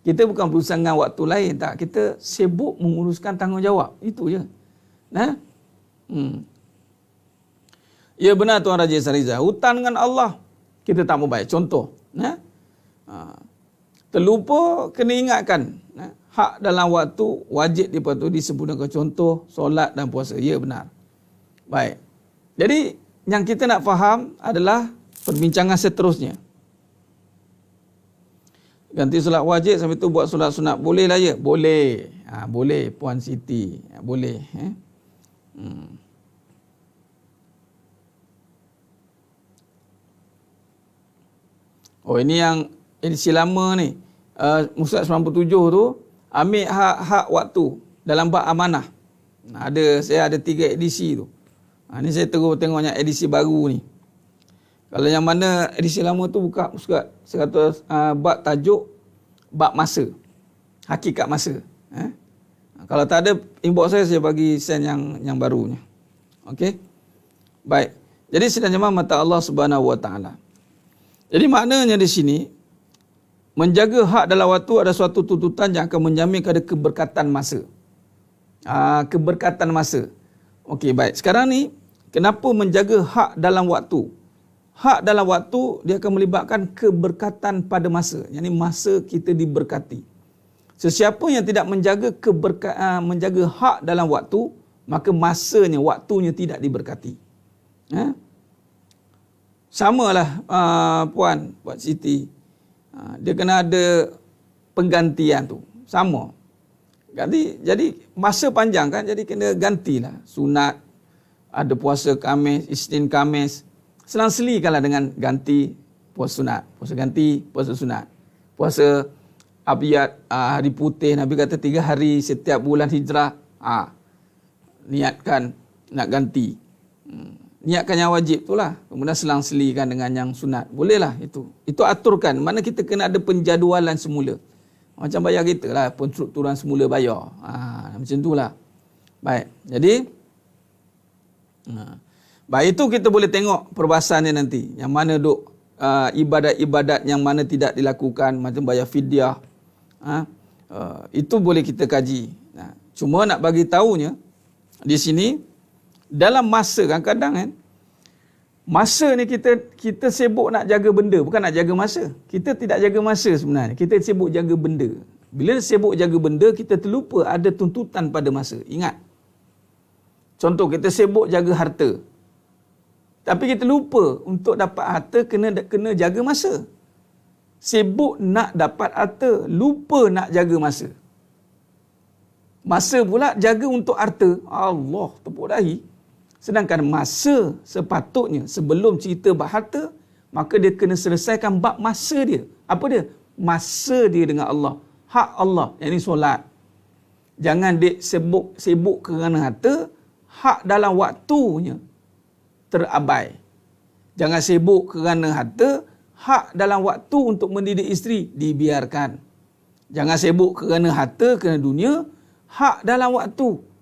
Kita bukan berurusan dengan waktu lain, tak. Kita sibuk menguruskan tanggungjawab. Itu je. Nah, ya benar Tuan Raja Sariza. Hutang dengan Allah kita tak mau bayar. Contoh, terlupa kena ingatkan. Hak dalam waktu wajib dipatuhi disempurnakan. Contoh, solat dan puasa. Ya benar. Baik. Jadi yang kita nak faham adalah perbincangan seterusnya. Ganti solat wajib sampai tu buat solat sunat. Boleh lah ya? Boleh. Boleh Puan Siti. Boleh. Oh, ini yang edisi lama ni. Musad 97 tu ambil hak waktu dalam bab amanah. Saya ada 3 edisi tu. Ni saya terus tengoknya edisi baru ni. Kalau yang mana edisi lama tu buka Musad 100 bab tajuk bab masa. Hakikat masa. Kalau tak ada inbox saya bagi send yang barunya. Okey. Baik. Jadi sidang jemaah mata Allah Subhanahu Wa Taala. Jadi maknanya di sini menjaga hak dalam waktu ada suatu tuntutan yang akan menjamin kepada keberkatan masa. Keberkatan masa. Okey, baik. Sekarang ni kenapa menjaga hak dalam waktu? Hak dalam waktu dia akan melibatkan keberkatan pada masa. Yang ini masa kita diberkati. Sesiapa yang tidak menjaga menjaga hak dalam waktu, maka masanya, waktunya tidak diberkati. Samalah Puan Siti. Dia kena ada penggantian tu. Sama. Jadi masa panjang kan, jadi kena gantilah. Sunat, ada puasa Khamis, Isnin Khamis. Selang-selikanlah dengan ganti puasa sunat. Puasa ganti, puasa sunat. Puasa Abiyat, hari putih, Nabi kata 3 hari setiap bulan hijrah. Niatkan nak ganti. Niatkan yang wajib tu lah. Kemudian selang-selikan dengan yang sunat. Bolehlah itu. Itu aturkan. Mana kita kena ada penjadualan semula. Macam bayar kita lah. Penstrukturan semula bayar. Macam tu lah. Baik. Jadi, baik, itu kita boleh tengok perbahasannya nanti. Yang mana duk ibadat-ibadat yang mana tidak dilakukan. Macam bayar fidyah. Itu boleh kita kaji. Cuma nak bagi tahunya, di sini, dalam masa kadang-kadang kan, masa ni kita sibuk nak jaga benda, bukan nak jaga masa. Kita tidak jaga masa sebenarnya. Kita sibuk jaga benda. Bila sibuk jaga benda, kita terlupa ada tuntutan pada masa. Ingat. Contoh, kita sibuk jaga harta. Tapi kita lupa untuk dapat harta kena jaga masa. Sibuk nak dapat harta, lupa nak jaga masa. Masa pula jaga untuk harta. Allah, tepuk dahi. Sedangkan masa sepatutnya sebelum cerita bab harta, maka dia kena selesaikan bab masa dia. Apa dia? Masa dia dengan Allah. Hak Allah, yang ini solat. Jangan dia sibuk kerana harta, hak dalam waktunya terabai. Jangan sibuk kerana harta, hak dalam waktu untuk mendidik isteri dibiarkan. Jangan sibuk kerana harta, kerana dunia, hak dalam waktu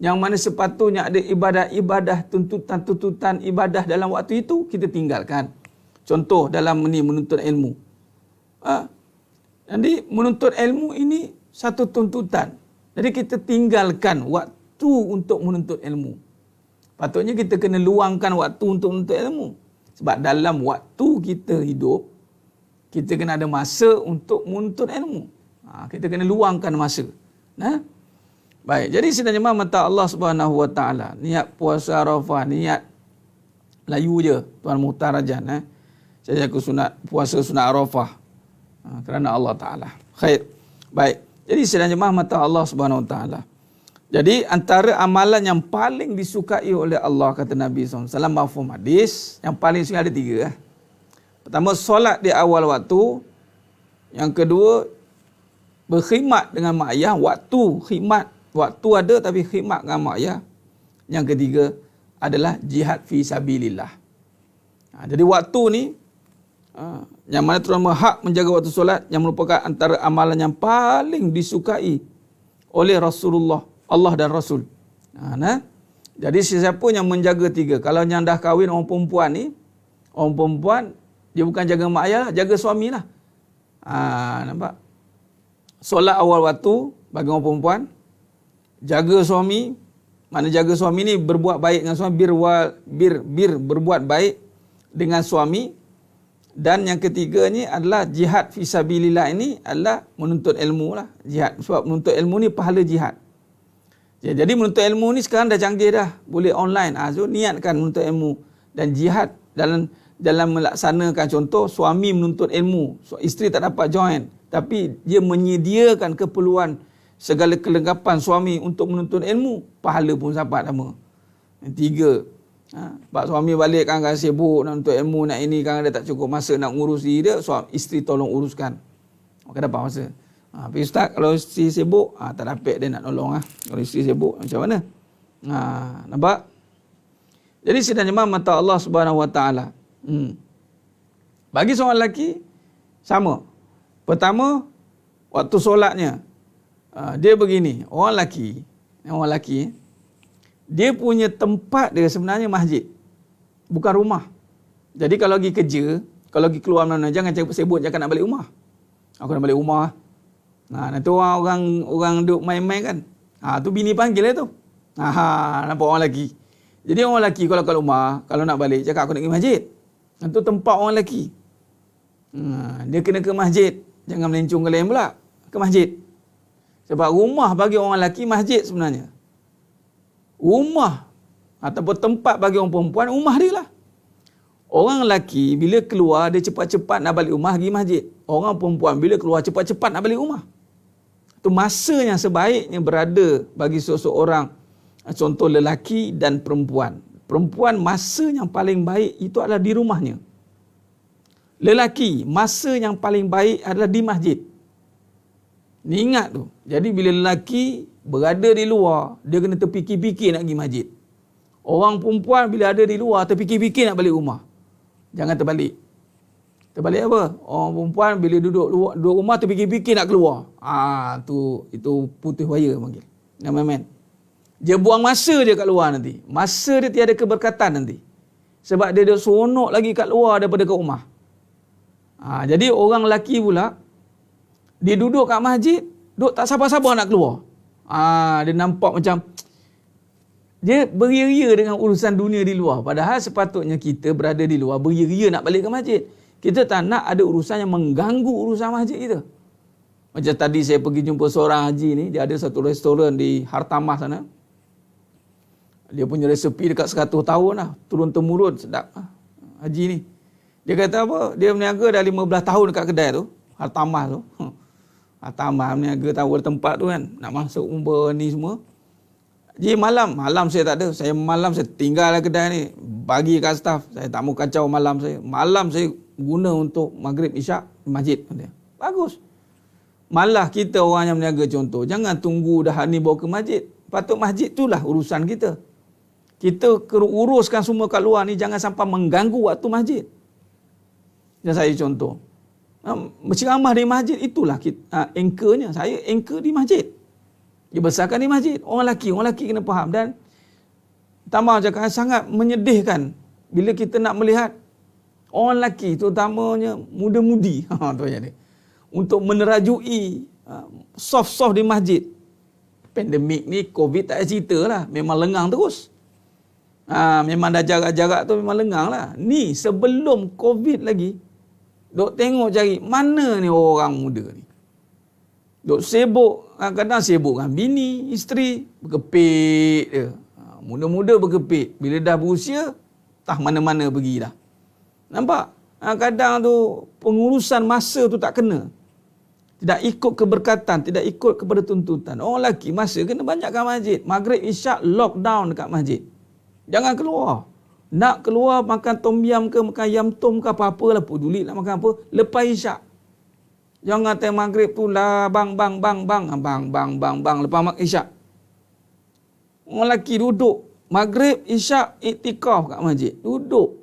yang mana sepatutnya ada ibadah-ibadah, tuntutan-tuntutan ibadah dalam waktu itu, kita tinggalkan. Contoh dalam menuntut ilmu. Jadi menuntut ilmu ini satu tuntutan. Jadi kita tinggalkan waktu untuk menuntut ilmu. Patutnya kita kena luangkan waktu untuk menuntut ilmu. Sebab dalam waktu kita hidup, kita kena ada masa untuk menuntut ilmu. Kita kena luangkan masa. Baik, jadi sidang jemaah mata Allah Subhanahu Wa Taala, niat puasa Arafah, niat layu je Tuan Muhtar Rajan. Saya jaga sunat puasa sunat Arafah kerana Allah Taala. Khair. Baik. Jadi sidang jemaah mata Allah Subhanahu Wa Taala. Jadi antara amalan yang paling disukai oleh Allah, kata Nabi SAW, mafhum hadis, yang paling suka ada 3. Pertama, solat di awal waktu. Yang kedua, berkhidmat dengan mak ayah. Waktu ada tapi khidmat dengan mak ayah. Yang ketiga adalah jihad fi sabilillah. Jadi waktu ni Yang mana terutama hak menjaga waktu solat yang merupakan antara amalan yang paling disukai oleh Rasulullah, Allah dan Rasul. Jadi sesiapa yang menjaga 3, kalau yang dah kahwin orang perempuan ni, orang perempuan dia bukan jaga mak ayah, jaga suami lah. Nampak? Solat awal waktu bagi orang perempuan, jaga suami. Mana jaga suami ni berbuat baik dengan suami, berbuat baik dengan suami. Dan yang ketiganya adalah jihad fisabilillah, ini adalah menuntut ilmu lah. Jihad, sebab menuntut ilmu ni pahala jihad. Jadi menuntut ilmu ni sekarang dah canggih dah, boleh online. So niatkan menuntut ilmu dan jihad dalam melaksanakan. Contoh, suami menuntut ilmu, isteri tak dapat join, tapi dia menyediakan keperluan segala kelengkapan suami untuk menuntut ilmu, pahala pun dapat sama. 3. Sebab suami balik kan sibuk nak menuntut ilmu, nak ini kan dia tak cukup masa nak ngurus diri dia, isteri tolong uruskan, maka dapat masa. Tapi ustaz, kalau isteri sibuk, tak dapat dia nak tolong. Kalau isteri sibuk macam mana? Nampak? Jadi sidang jemaah mata Allah Subhanahu Wa Taala. Bagi seorang lelaki sama. Pertama, waktu solatnya, dia begini, orang lelaki dia punya tempat dia sebenarnya masjid, bukan rumah. Jadi kalau pergi kerja, kalau pergi keluar mana, jangan sibuk cakap nak balik rumah. Aku nak balik rumah. Nanti orang duk main-main kan. Tu bini panggil dia tu. Nampak orang lelaki. Jadi orang lelaki kalau kat rumah, kalau nak balik cakap aku nak pergi masjid. Itu tempat orang lelaki. Dia kena ke masjid. Jangan melencong ke lain pula. Ke masjid. Sebab rumah bagi orang lelaki masjid sebenarnya. Rumah ataupun tempat bagi orang perempuan, rumah dia lah. Orang lelaki bila keluar, dia cepat-cepat nak balik rumah, pergi masjid. Orang perempuan bila keluar, cepat-cepat nak balik rumah. Itu masa yang sebaiknya berada bagi seseorang, contoh lelaki dan perempuan. Perempuan masa yang paling baik itu adalah di rumahnya. Lelaki masa yang paling baik adalah di masjid. Ni ingat tu. Jadi bila lelaki berada di luar, dia kena terfikir-fikir nak pergi masjid. Orang perempuan bila ada di luar, terfikir-fikir nak balik rumah. Jangan terbalik. Terbalik apa? Orang perempuan bila duduk rumah, terfikir-fikir nak keluar. Itu putih waya panggil. Main-main. Dia buang masa dia kat luar nanti. Masa dia tiada keberkatan nanti. Sebab dia seronok lagi kat luar daripada kat rumah. Jadi orang lelaki pula, dia duduk kat masjid, duduk tak sabar-sabar nak keluar. Dia nampak macam dia beria-ria dengan urusan dunia di luar. Padahal sepatutnya kita berada di luar beria-ria nak balik ke masjid. Kita tak nak ada urusan yang mengganggu urusan masjid kita. Macam tadi saya pergi jumpa seorang haji ni, dia ada satu restoran di Hartamah sana. Dia punya resepi dekat 100 tahun lah, turun-temurun, sedap haji ni. Dia kata apa? Dia berniaga dah 15 tahun dekat kedai tu, Hartamah tu. Hartamah berniaga tahu tempat tu kan, nak masuk umrah ni semua. Jadi malam saya tak ada. Malam saya tinggal kedai ni, bagi kat staff, saya tak mau kacau malam saya. Malam saya guna untuk maghrib isyak masjid. Bagus. Malah kita orang yang berniaga contoh, jangan tunggu dah ni bawa ke masjid. Patut masjid itulah urusan kita. Kita uruskan semua kat luar ni, jangan sampai mengganggu waktu masjid. Dan saya contoh, berceramah di masjid itulah anchornya. Saya anchor di masjid. Dibesarkan di masjid. Orang lelaki kena faham. Dan tambah cakap sangat menyedihkan bila kita nak melihat orang lelaki terutamanya muda-mudi tu jadi untuk menerajui soft-soft di masjid. Pandemik ni, Covid tak ada cerita lah, memang lengang terus. Memang dah jarak-jarak tu memang lengang lah. Ni sebelum Covid lagi, duk tengok cari mana ni orang muda ni. Duk sibuk, kadang-kadang sibuk dengan bini, isteri, berkepit je. Muda-muda berkepit. Bila dah berusia, tak mana-mana pergi dah. Nampak? Kadang tu pengurusan masa tu tak kena. Tidak ikut keberkatan, tidak ikut kepada tuntutan. Orang lelaki masa kena banyakkan masjid. Maghrib isyak lockdown dekat masjid. Jangan keluar. Nak keluar makan tom yam ke, makan yam tom ke, apa-apa lah. Peduli nak makan apa. Lepas isyak. Jangan time maghrib tu lah bang. Lepas isyak. Orang lelaki duduk. Maghrib, isyak, iktikaf kat masjid. Duduk.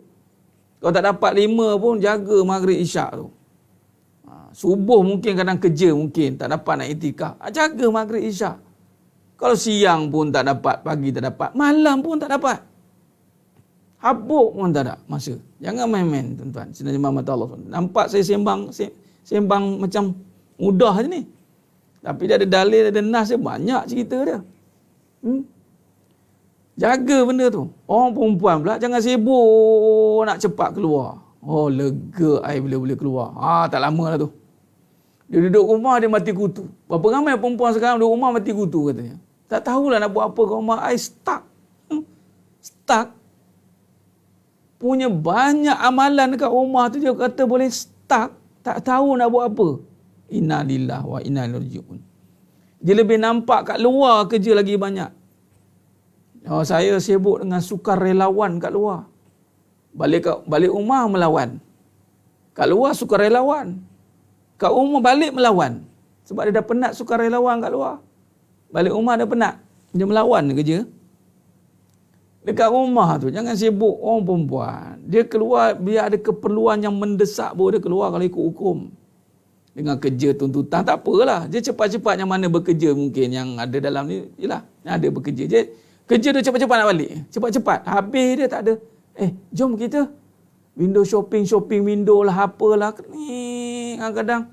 Kalau tak dapat 5 pun jaga maghrib isyak tu. Subuh mungkin kadang kerja mungkin tak dapat nak iktikaf. Jaga maghrib isyak. Kalau siang pun tak dapat, pagi tak dapat, malam pun tak dapat. Habuk pun tak ada masa. Jangan main-main tuan-tuan. Sebenarnya mata Allah. Nampak saya sembang macam mudah je ni. Tapi dia ada dalil, ada nas dia, banyak cerita dia. Jaga benda tu. Orang perempuan pula jangan sibuk nak cepat keluar. Oh, lega ai bila boleh keluar. Tak lama lah tu. Dia duduk rumah dia mati kutu. Berapa ramai perempuan sekarang duduk rumah mati kutu katanya. Tak tahulah nak buat apa kat rumah. Ai stuck. Stuck. Punya banyak amalan dekat rumah tu dia kata boleh stuck. Tak tahu nak buat apa. Inna lillahi wa inna ilaihi raji'un. Dia lebih nampak kat luar kerja lagi banyak. Saya sibuk dengan sukarelawan kat luar. Balik rumah melawan. Kat luar sukarelawan. Kat rumah balik melawan. Sebab dia dah penat sukarelawan kat luar. Balik rumah dah penat. Dia melawan kerja. Dekat rumah tu jangan sibuk orang perempuan. Dia keluar biar ada keperluan yang mendesak baru dia keluar kalau ikut hukum. Dengan kerja tuntutan tak apalah. Dia cepat-cepat yang mana bekerja mungkin yang ada dalam ni. Yalah, yang ada bekerja je. Kerja dia cepat-cepat nak balik. Cepat-cepat. Habis dia tak ada. Jom kita. Window shopping window lah apalah. Ni kadang-kadang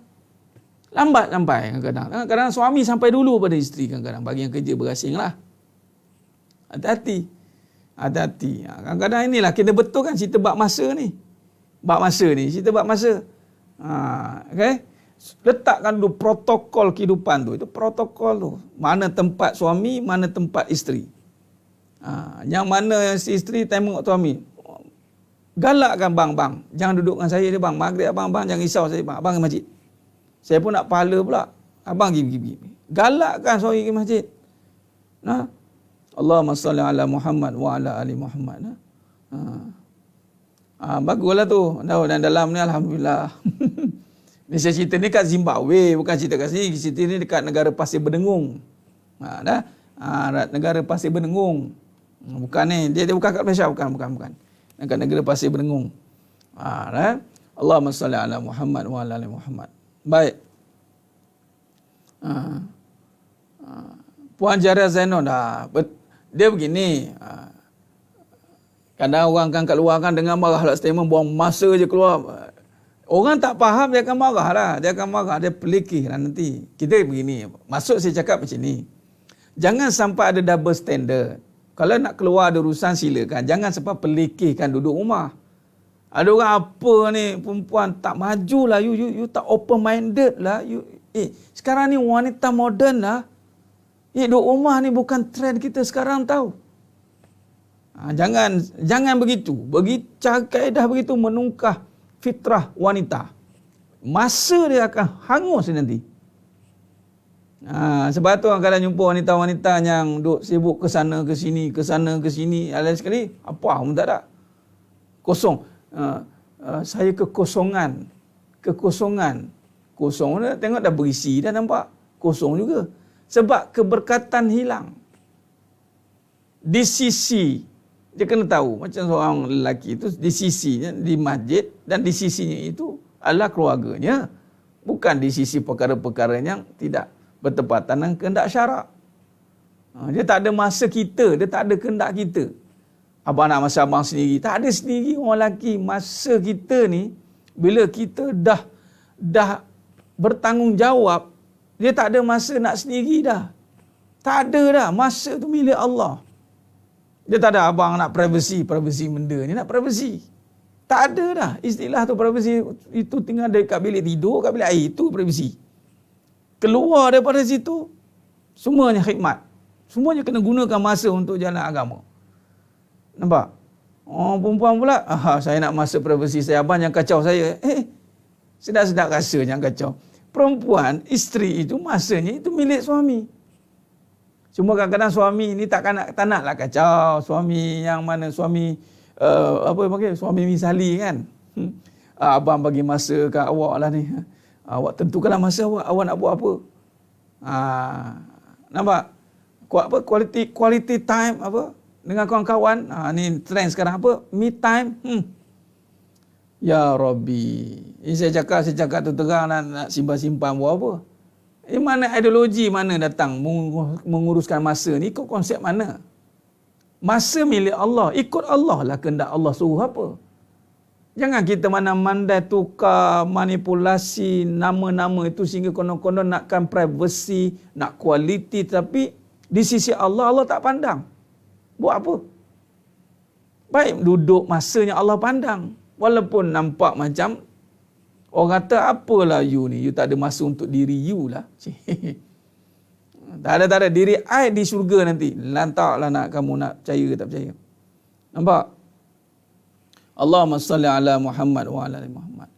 lambat sampai kadang-kadang. Kadang-kadang suami sampai dulu pada isteri kadang-kadang. Bagi yang kerja berasing lah. Hati-hati. Kadang-kadang inilah kita betulkan cerita bab masa ni. Cerita bab masa. Okay? Letakkan dulu protokol kehidupan tu. Itu protokol tu. Mana tempat suami, mana tempat isteri. Yang mana si isteri tengok suami. Galakkan bang. Jangan duduk dengan saya dia bang. Maghrib abang jangan risau saya bang. Abang ke masjid. Saya pun nak pahala pula. Abang pergi. Galakkan suami ke masjid. Allahumma salli ala Muhammad wa ala ali Muhammad. Baguslah tu. Dan dalam ni alhamdulillah. Ni saya cerita ni kat Zimbabwe, bukan cerita kat sini. Cerita ni dekat negara Pasir Berdengung. Negara Pasir Berdengung. Bukan ni, dia bukan kat Malaysia, bukan. Dekat negara Pasir Berdengung. Allahumma salli ala Muhammad wa ala ali Muhammad. Baik. Puan Jaria Zainon dia begini. Kadang orang kan kat luar kan dengar marah lah statement buang masa je keluar. Orang tak faham dia akan marah lah. Dia pelikih lah nanti. Kita begini. Maksud saya cakap macam ni. Jangan sampai ada double standard. Kalau nak keluar ada urusan silakan. Jangan sampai pelikihkan duduk rumah. Ada orang apa ni perempuan tak maju lah. You tak open minded lah. Sekarang ni wanita moden lah. Duduk rumah ni bukan trend kita sekarang tahu. Jangan begitu. Cara kaedah begitu menungkah fitrah wanita. Masa dia akan hangus nanti. Sebab tu kadang jumpa wanita-wanita yang duk sibuk ke sana ke sini. Lain sekali apa pun tak ada. Kosong. Saya kekosongan. Kosong dah tengok dah berisi dah nampak. Kosong juga. Sebab keberkatan hilang. Di sisi dia kena tahu macam seorang lelaki itu di sisinya di masjid dan di sisinya itu adalah keluarganya, bukan di sisi perkara-perkara yang tidak bertepatan dengan kehendak syarak. Dia tak ada masa kita, dia tak ada kehendak kita. Abang nak masa abang sendiri, tak ada sendiri orang lelaki. Masa kita ni bila kita dah bertanggungjawab, dia tak ada masa nak sendiri dah. Tak ada dah, masa tu milik Allah. Dia tak ada abang nak privacy benda ni nak privacy. Tak ada dah. Istilah tu privacy itu tinggal dekat bilik tidur, kat bilik air itu privacy. Keluar daripada situ semuanya khidmat. Semuanya kena gunakan masa untuk jalan agama. Nampak? Oh, perempuan pula, saya nak masa privacy saya, abang yang kacau saya. Sedap-sedap rasa yang kacau. Perempuan, isteri itu masanya itu milik suami. Cuma kadang-kadang suami ni tak naklah kacau. Suami yang mana suami suami misali kan. Abang bagi masa kat awak lah ni. Awak tentukanlah masa awak nak buat apa. Nampak? Quality time apa dengan kawan-kawan. Ni trend sekarang apa? Me time. Ya Rabbi. Ini saya cakap tu terang nak simpan-simpan buat apa? Mana ideologi mana datang menguruskan masa ni, ikut konsep mana? Masa milik Allah, ikut Allah lah kehendak Allah suruh apa. Jangan kita mana-mandai tukar manipulasi nama-nama itu sehingga konon-konon nakkan privacy, nak kualiti, tapi di sisi Allah, Allah tak pandang. Buat apa? Baik duduk masanya Allah pandang. Walaupun nampak macam orang kata apalah you ni, you tak ada masa untuk diri you lah. Tak ada. Diri I di syurga nanti. Lantaklah nak kamu nak percaya ke tak percaya. Nampak? Allahumma salli ala Muhammad wa ala ali Muhammad.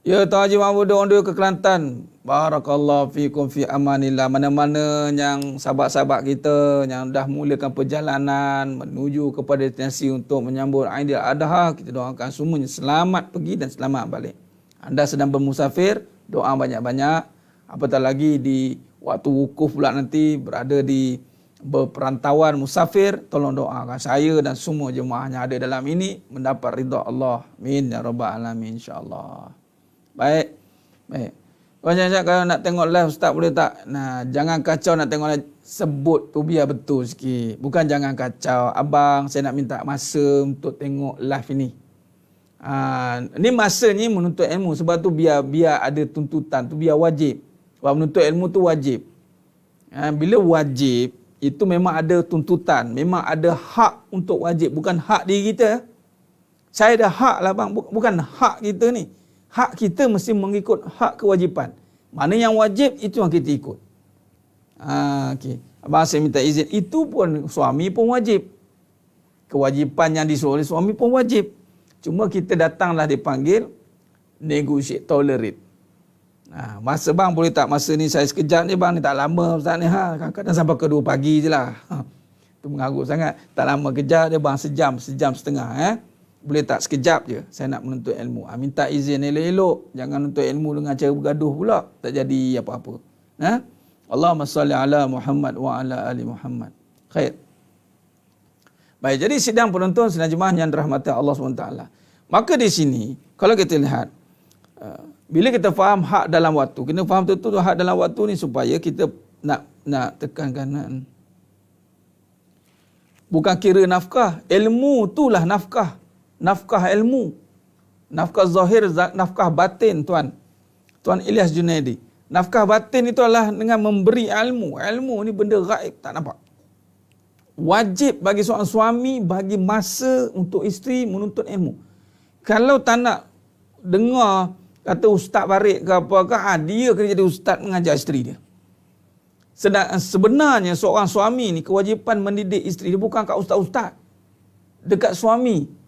Ya Tuan Haji Mahmud Ondu ke Kelantan. Barakallahu fikum fi amanillah. Mana-mana yang sahabat-sahabat kita yang dah mulakan perjalanan menuju kepada destinasi untuk menyambut Aidil Adha, kita doakan semuanya selamat pergi dan selamat balik. Anda sedang bermusafir, doa banyak-banyak. Apatah lagi di waktu wukuf pula nanti berada di berperantauan musafir, tolong doakan saya dan semua jemaah yang ada dalam ini mendapat ridha Allah. Amin ya rabbal alamin insya-Allah. Baik. Banyak kalau nak tengok live Ustaz boleh tak? Nah, jangan kacau nak tengok live, sebut tu biar betul sikit. Bukan jangan kacau. Abang, saya nak minta masa untuk tengok live ini. Ni masa ni menuntut ilmu, sebab tu biar ada tuntutan, tu biar wajib. Sebab menuntut ilmu tu wajib. Bila wajib, itu memang ada tuntutan, memang ada hak untuk wajib, bukan hak diri kita. Saya ada hak lah bang, bukan hak kita ni. Hak kita mesti mengikut hak kewajipan. Mana yang wajib, itu yang kita ikut. Okay. Abang saya minta izin, itu pun suami pun wajib. Kewajipan yang disuruh oleh suami pun wajib. Cuma kita datanglah dipanggil, negotiate, tolerate. Masa bang boleh tak masa ni saya sekejap ni bang, ni tak lama Ustaz ni. Kadang-kadang sampai ke 2 pagi je lah. Itu mengarut sangat. Tak lama kejap dia bang, sejam setengah. Boleh tak sekejap je, saya nak menuntut ilmu. Minta izin elok-elok. Jangan menuntut ilmu dengan cara bergaduh pula. Tak jadi apa-apa. Allahumma salli ala Muhammad wa ala ali Muhammad. Khair. Baik, jadi sidang penonton, sidang jemaah yang dirahmati Allah SWT. Maka di sini, kalau kita lihat, bila kita faham hak dalam waktu, kita faham betul hak dalam waktu ni supaya kita nak tekankan. Bukan kira nafkah, ilmu itulah nafkah. Nafkah ilmu, nafkah zahir, nafkah batin Tuan Ilyas Junaidi. Nafkah batin itu adalah dengan memberi ilmu. Ilmu ni benda gaib, tak nampak. Wajib bagi seorang suami bagi masa untuk isteri menuntut ilmu. Kalau tak nak dengar kata ustaz barik ke apa ke, dia kena jadi ustaz mengajar isteri dia. Sedangkan sebenarnya seorang suami ni kewajipan mendidik isteri dia bukan kat ustaz-ustaz, dekat suami.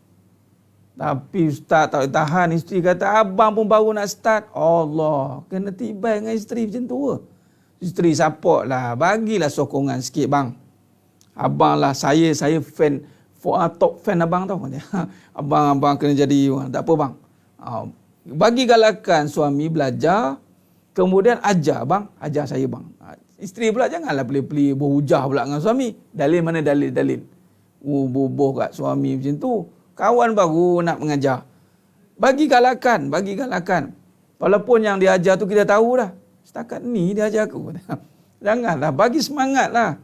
Tapi ustaz tak boleh tahan, isteri kata abang pun baru nak start. Allah, kena tibai dengan isteri macam tu. Isteri support lah, bagilah sokongan sikit bang. Abang lah, saya fan, top fan abang tau. Abang kena jadi, tak apa bang. Bagi galakan suami belajar, kemudian ajar bang, ajar saya bang. Isteri pula janganlah pelih-pelih berhujah pula dengan suami. Dalil mana dalil. Bubuh kat suami macam tu. Kawan baru nak mengajar. Bagi galakan. Walaupun yang dia ajar tu kita tahu dah. Setakat ni dia ajar aku. Janganlah, bagi semangat lah.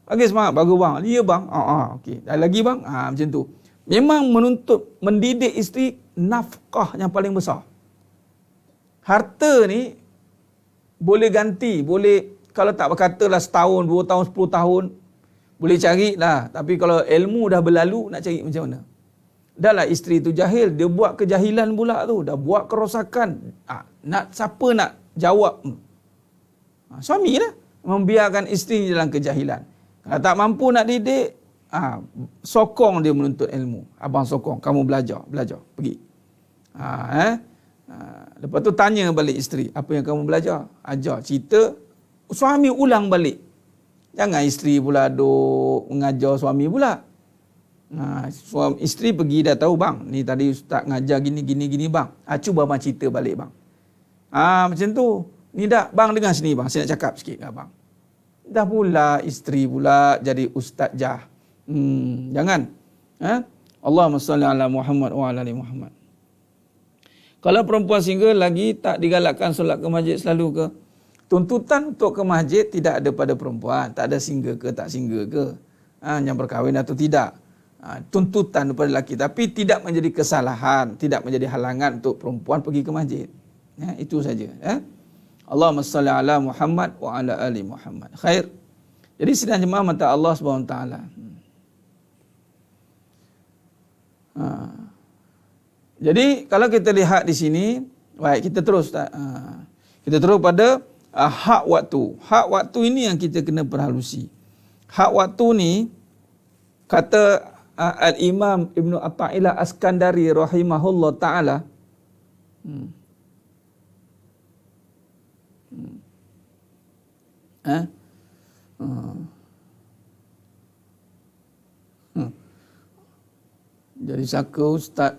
Bagi semangat, bagus bang. Ya bang. Okey. Dan lagi bang, macam tu. Memang menuntut, mendidik isteri nafkah yang paling besar. Harta ni boleh ganti, boleh, kalau tak berkatalah setahun, 2 tahun, 10 tahun, boleh cari lah. Tapi kalau ilmu dah berlalu, nak cari macam mana? Dah lah isteri tu jahil, dia buat kejahilan pula tu, dah buat kerosakan. Siapa nak jawab? Suami lah membiarkan isteri dalam kejahilan. Kalau tak mampu nak didik, sokong dia menuntut ilmu. Abang sokong, kamu belajar, pergi. Lepas tu tanya balik isteri, apa yang kamu belajar? Ajar, cerita, suami ulang balik. Jangan isteri pula duk mengajar suami pula. Suami isteri pergi dah tahu bang, ni tadi ustaz ngajar gini bang. Cuba abang cerita balik bang. Macam tu. Ni dah bang dengar sini bang, saya nak cakap sikit dengan abang. Dah pula isteri pula jadi ustaz jah. Jangan. Allahumma salli ala Muhammad wa ala ali Muhammad. Kalau perempuan single lagi tak digalakkan solat ke masjid selalu ke? Tuntutan untuk ke masjid tidak ada pada perempuan. Tak ada single ke tak single ke. Yang berkahwin atau tidak. Tuntutan kepada lelaki. Tapi tidak menjadi kesalahan. Tidak menjadi halangan untuk perempuan pergi ke masjid. Itu saja. Allahumma salli ala Muhammad wa ala ali Muhammad. Khair. Jadi sidang jemaah mata Allah SWT. Jadi kalau kita lihat di sini, baik kita terus kita terus pada hak waktu. Hak waktu ini yang kita kena perhalusi. Hak waktu ni kata Al-Imam Ibn Athaillah As-Skandari rahimahullah taala Jadi saka ustaz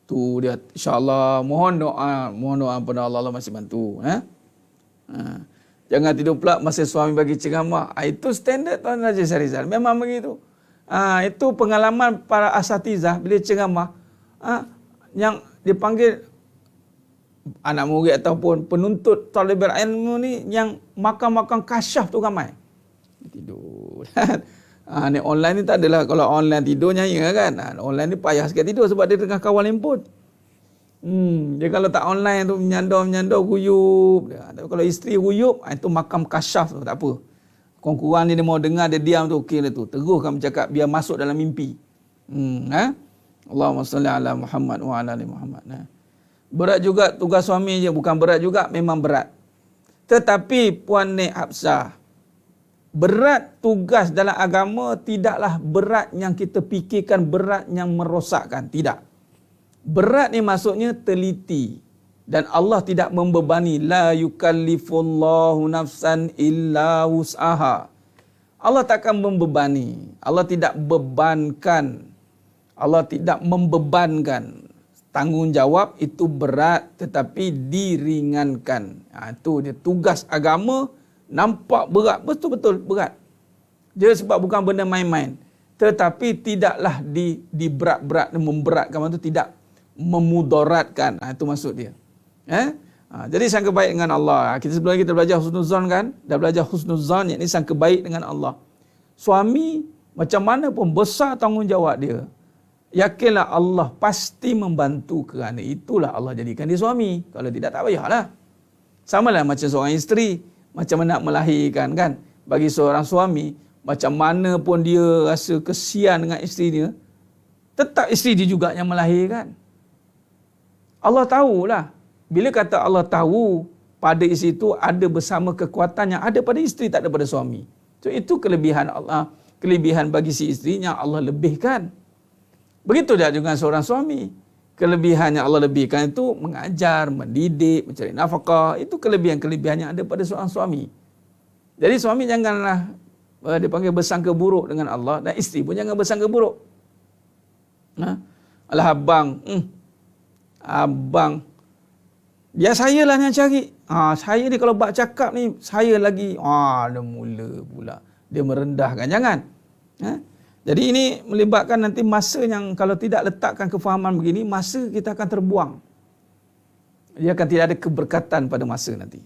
tu dia insya-Allah mohon doa pada Allah masih bantu Jangan tidur pula masa suami bagi ceramah. Itu standard Tuan Raja Syarizal. Memang begitu. Itu pengalaman para asatizah bila ceramah yang dipanggil anak murid ataupun penuntut talibul ilmu ni yang makan kasyaf tu ramai. Tidur. Ni online ni tak adalah, kalau online tidur nyanyi kan. Online ni payah sikit tidur sebab dia tengah kawal handphone. Dia kalau tak online tu menyandar guyup. Tapi kalau isteri guyup, itu makam kasyaf tu tak apa. Kurang-kurang ni dia mau dengar, dia diam tu okey dah tu. Teruskan bercakap biar masuk dalam mimpi. Allahumma salli ala Muhammad wa ala ali Muhammad. Berat juga tugas suami je, bukan berat juga, memang berat. Tetapi Puan Nek Hafsah, berat tugas dalam agama tidaklah berat yang kita fikirkan, berat yang merosakkan. Tidak. Berat ni maksudnya teliti. Dan Allah tidak membebani. La yukallifullahu nafsan illa wus'aha. Allah takkan membebani. Allah tidak bebankan. Allah tidak membebankan. Tanggungjawab itu berat tetapi diringankan. Itu dia tugas agama. Nampak berat, betul-betul berat. Dia sebab bukan benda main-main. Tetapi tidaklah diberat-berat, memberatkan itu tidak memudaratkan. Itu maksud dia. Jadi sangka baik dengan Allah. Sebelum kita belajar husnuzan kan? Dah belajar husnuzan, yakni sangka baik dengan Allah. Suami macam mana pun besar tanggungjawab dia. Yakinlah Allah pasti membantu, kerana itulah Allah jadikan dia suami. Kalau tidak, tak payahlah. Sama lah macam seorang isteri. Macam mana nak melahirkan kan. Bagi seorang suami, macam mana pun dia rasa kesian dengan isteri dia, tetap isteri dia juga yang melahirkan. Allah tahulah. Bila kata Allah tahu, pada isteri itu ada bersama kekuatan yang ada pada isteri, tak ada pada suami. So, itu kelebihan Allah. Kelebihan bagi si isteri yang Allah lebihkan. Begitu dia dengan seorang suami. Kelebihan yang Allah lebihkan itu mengajar, mendidik, mencari nafkah. Itu kelebihan-kelebihan yang ada pada seorang suami. Jadi suami janganlah dipanggil bersangka buruk dengan Allah, dan isteri pun jangan bersangka buruk. Alah abang, biar saya lah yang cari. Saya ni kalau bak cakap ni, saya lagi. Dia mula pula. Dia merendahkan. Jangan. Jadi ini melibatkan nanti masa yang kalau tidak letakkan kefahaman begini, masa kita akan terbuang. Dia akan tidak ada keberkatan pada masa nanti.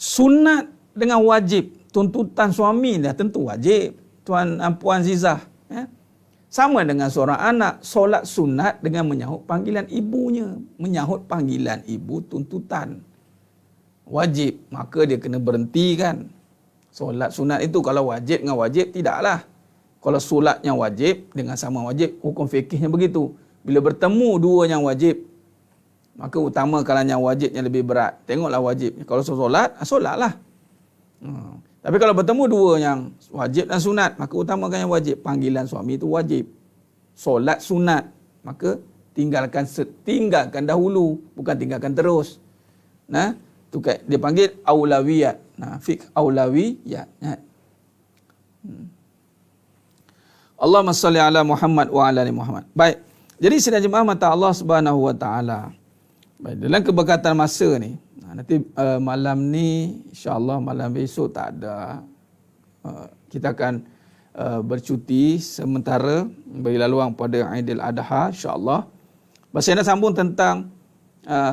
Sunat dengan wajib. Tuntutan suami dah tentu wajib. Puan Zizah. Sama dengan seorang anak. Solat sunat dengan menyahut panggilan ibunya. Menyahut panggilan ibu tuntutan. Wajib, maka dia kena berhenti kan. Solat sunat itu kalau wajib dengan wajib, tidaklah. Kalau solat yang wajib dengan sama wajib, hukum fikihnya begitu. Bila bertemu dua yang wajib, maka utamakan yang wajib yang lebih berat. Tengoklah wajib. Kalau solat, solatlah. Tapi kalau bertemu dua yang wajib dan sunat, maka utamakan yang wajib. Panggilan suami itu wajib. Solat sunat, maka tinggalkan dahulu, bukan tinggalkan terus. Tu dia panggil aulawiyat. Fiqh aulawiyat. Allahumma salli ala Muhammad wa ala ali Muhammad. Baik. Jadi sidang jemaah mata Allah Subhanahu wa taala. Baik, dalam keberkatan masa ni, nanti malam ni insya-Allah malam besok tak ada kita akan bercuti sementara bagi laluan pada Aidil Adha insya-Allah. Saya nak sambung tentang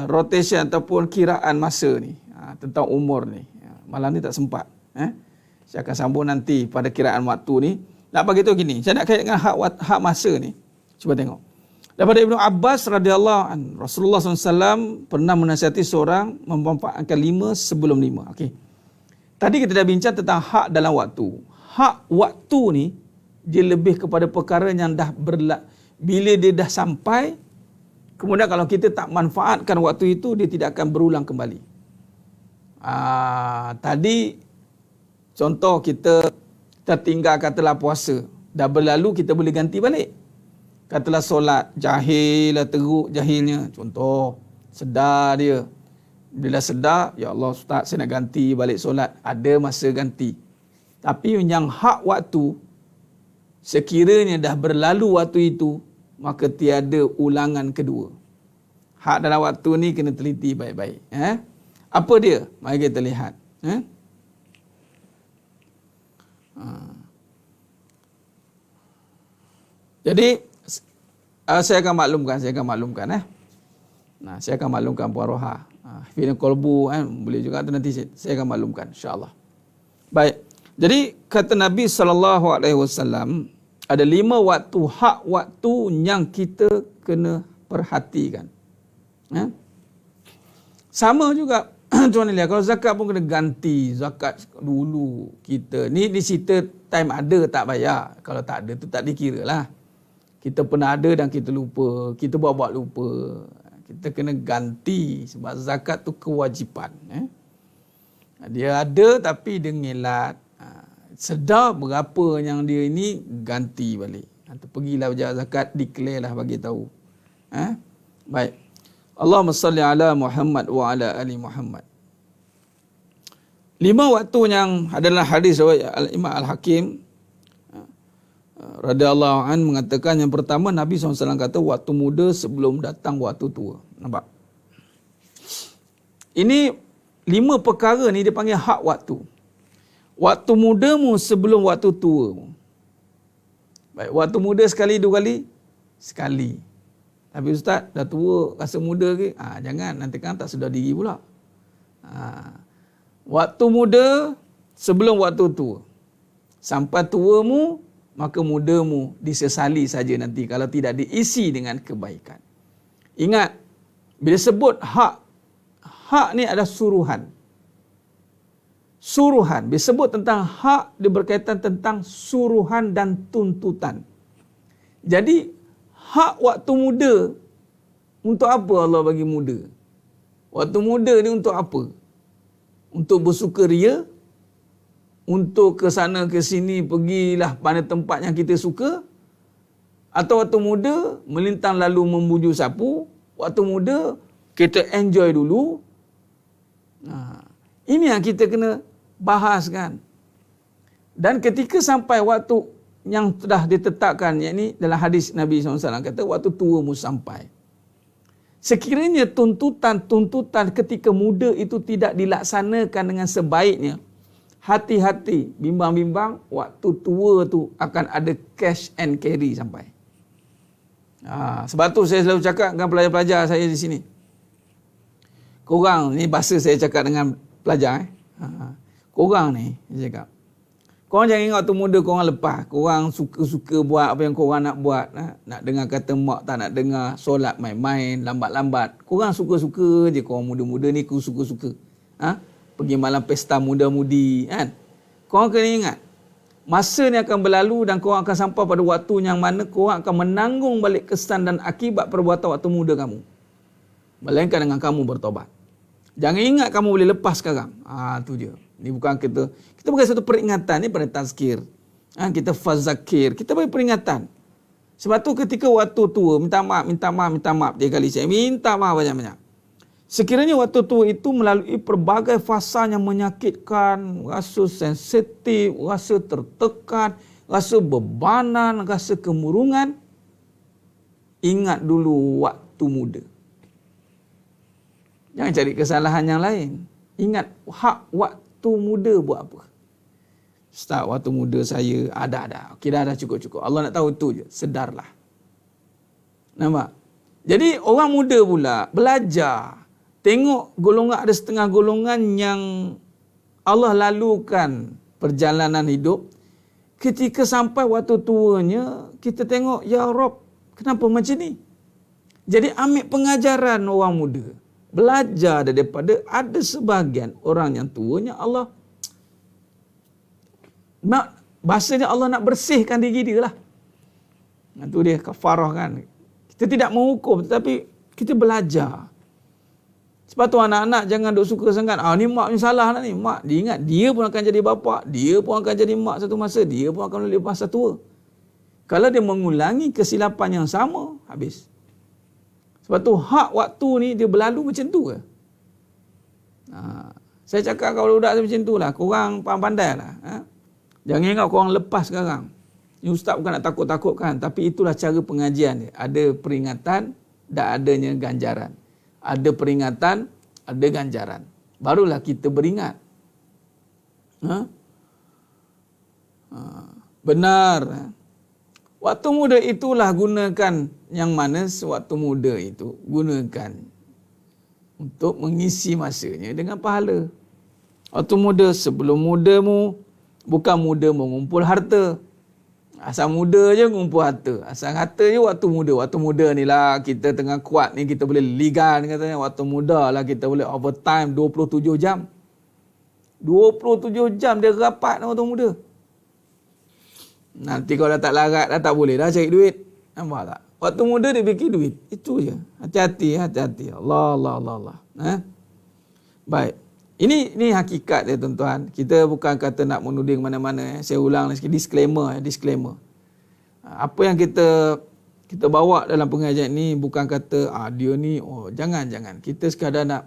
rotation ataupun kiraan masa ni, tentang umur ni. Malam ni tak sempat. Saya akan sambung nanti pada kiraan waktu ni. Nak bagi tahu gini, saya nak kait dengan hak masa ni. Cuba tengok. Daripada Ibnu Abbas radhiyallahu anhu, Rasulullah SAW pernah menasihati seorang memanfaatkan 5 sebelum 5. Okey. Tadi kita dah bincang tentang hak dalam waktu. Hak waktu ni dia lebih kepada perkara yang dah bila dia dah sampai, kemudian kalau kita tak manfaatkan waktu itu, dia tidak akan berulang kembali. Tadi contoh kita tertinggal katalah puasa, dah berlalu kita boleh ganti balik. Katalah solat, jahil lah teruk jahilnya. Contoh, sedar dia. Bila sedar, ya Allah Ustaz saya nak ganti balik solat. Ada masa ganti. Tapi yang hak waktu, sekiranya dah berlalu waktu itu, maka tiada ulangan kedua. Hak dalam waktu ni kena teliti baik-baik. Apa dia? Mari kita lihat. Jadi, saya akan maklumkan. Saya akan maklumkan Puan Roha. Hifidin Kolbu, boleh juga tu nanti saya akan maklumkan, insya-Allah. Baik. Jadi kata Nabi SAW, ada 5 waktu, hak waktu yang kita kena perhatikan. Sama juga tuan lihat, kalau zakat pun kena ganti. Zakat dulu kita ni di situ time ada tak bayar. Kalau tak ada tu tak dikira lah. Kita pernah ada dan kita lupa. Kita buat-buat lupa. Kita kena ganti. Sebab zakat tu kewajipan. Dia ada tapi dia ngelat. Sedar berapa yang dia ini, ganti balik. Atau pergilah berjalan zakat, declare lah, bagi tahu. Baik. Allahumma salli ala Muhammad wa ala ali Muhammad. 5 waktu yang adalah hadis Imam Al-Hakim radhiyallahu anhu mengatakan, yang pertama Nabi SAW kata waktu muda sebelum datang waktu tua. Nampak? Ini 5 perkara ni dia panggil hak waktu. Waktu mudamu sebelum waktu tua. Baik, waktu muda sekali, 2 kali? Sekali. Tapi Ustaz dah tua rasa muda ke? Jangan, nanti kan tak sedar diri pula. Waktu muda sebelum waktu tua. Sampai tuamu, maka mudamu disesali saja nanti kalau tidak diisi dengan kebaikan. Ingat, bila sebut hak ni adalah suruhan. Suruhan. Bila sebut tentang hak, dia berkaitan tentang suruhan dan tuntutan. Jadi, hak waktu muda, untuk apa Allah bagi muda? Waktu muda ni untuk apa? Untuk bersukaria? Untuk ke sana ke sini, pergilah pada tempat yang kita suka? Atau waktu muda melintang lalu membuju sapu? Waktu muda kita enjoy dulu? Ini yang kita kena bahas kan. Dan ketika sampai waktu yang telah ditetapkan, yakni dalam hadis Nabi SAW kata waktu tuamu sampai. Sekiranya tuntutan ketika muda itu tidak dilaksanakan dengan sebaiknya, hati-hati, bimbang-bimbang, waktu tua tu akan ada cash and carry sampai. Sebab tu saya selalu cakap dengan pelajar-pelajar saya di sini. Korang ni, bahasa saya cakap dengan pelajar. Korang ni, saya cakap, korang jangan ingat waktu muda korang lepas. Korang suka-suka buat apa yang korang nak buat. Nak dengar kata mak, tak nak dengar. Solat main-main, lambat-lambat. Korang suka-suka je. Korang muda-muda ni suka-suka. Pergi malam pesta muda-mudi. Kan? Korang kena ingat. Masa ni akan berlalu dan korang akan sampai pada waktu yang mana korang akan menanggung balik kesan dan akibat perbuatan waktu muda kamu. Melainkan dengan kamu bertobat. Jangan ingat kamu boleh lepas sekarang. Tu je. Ini bukan kita bagi satu peringatan ni pada tazkir. Kita fazakir. Kita bagi peringatan. Sebab tu ketika waktu tua, minta maaf 3 kali. Saya minta maaf banyak-banyak. Sekiranya waktu tua itu melalui pelbagai fasa yang menyakitkan, rasa sensitif, rasa tertekan, rasa bebanan, rasa kemurungan, ingat dulu waktu muda. Jangan cari kesalahan yang lain. Ingat hak waktu muda buat apa. Ustaz, waktu muda saya ada. Okey, dah cukup. Allah nak tahu tu je. Sedarlah. Nampak? Jadi orang muda pula belajar. Tengok golongan, ada setengah golongan yang Allah lalukan perjalanan hidup. Ketika sampai waktu tuanya, kita tengok, ya Rabb, kenapa macam ni? Jadi ambil pengajaran orang muda. Belajar daripada ada sebahagian orang yang tuanya Allah bahasanya Allah nak bersihkan diri dia lah. Itu dia kafarah kan. Kita tidak menghukum tetapi kita belajar. Sebab tu anak-anak jangan duk suka sangat. Ni mak ni salah lah ni. Mak, dia ingat dia pun akan jadi bapa, dia pun akan jadi mak satu masa, dia pun akan boleh masa tua. Kalau dia mengulangi kesilapan yang sama, habis. Sebab tu hak waktu ni dia berlalu macam tu ke? Saya cakap kalau budak macam tu lah, korang pandai lah. Jangan ingat korang lepas sekarang. Ni ustaz bukan nak takut-takutkan, tapi itulah cara pengajian dia. Ada peringatan dan adanya ganjaran. Ada peringatan, ada ganjaran. Barulah kita beringat. Benar. Waktu muda itulah gunakan yang mana sewaktu muda itu gunakan untuk mengisi masanya dengan pahala. Waktu muda, sebelum mudamu, bukan muda mengumpul harta. Asal muda je ngumpul harta. Asal harta je waktu muda. Waktu muda ni lah kita tengah kuat ni, kita boleh ligan katanya. Waktu muda lah kita boleh overtime 27 jam. 27 jam dia rapat waktu muda. Nanti kalau dah tak larat dah tak boleh dah cari duit. Nampak tak? Waktu muda dia fikir duit. Itu je. Hati-hati. Allah. Baik. Ini hakikat dia tuan-tuan. Kita bukan kata nak menuding mana-mana. Saya ulang lagi disclaimer. Apa yang kita bawa dalam pengajian ni bukan kata dia ni jangan. Kita sekadar nak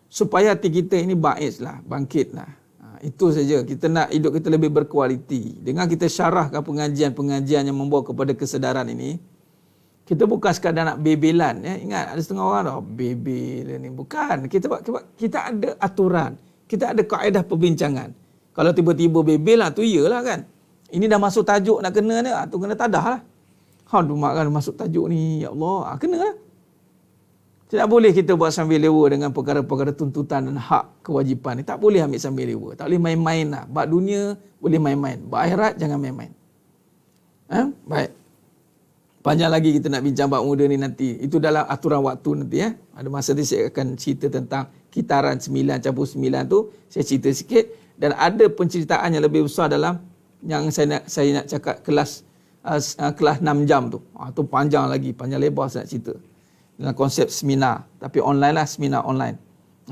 supaya hati kita ini bangkitlah. Itu saja. Kita nak hidup kita lebih berkualiti. Dengan kita syarahkan pengajian-pengajian yang membawa kepada kesedaran ini, kita bukan sekadar nak bebelan. Ingat, ada setengah orang bebel ni. Bukan. Kita ada aturan. Kita ada kaedah perbincangan. Kalau tiba-tiba bebel lah, tu iyalah kan. Ini dah masuk tajuk nak kena ni, tu kena tadah lah. Mak kan masuk tajuk ni, ya Allah, kena lah. Tidak boleh kita buat sambil lewa dengan perkara-perkara tuntutan dan hak kewajipan ni. Tak boleh ambil sambil lewa. Tak boleh main-main lah. Bab dunia boleh main-main. Bab akhirat jangan main-main. Baik. Panjang lagi kita nak bincang bab muda ni nanti. Itu dalam aturan waktu nanti. Ada masa nanti saya akan cerita tentang kitaran 9 campur 9 tu. Saya cerita sikit. Dan ada penceritaan yang lebih besar dalam yang saya nak cakap kelas 6 jam tu. Tu panjang lagi. Panjang lebar saya nak cerita. Dalam konsep seminar. Tapi online lah, seminar online.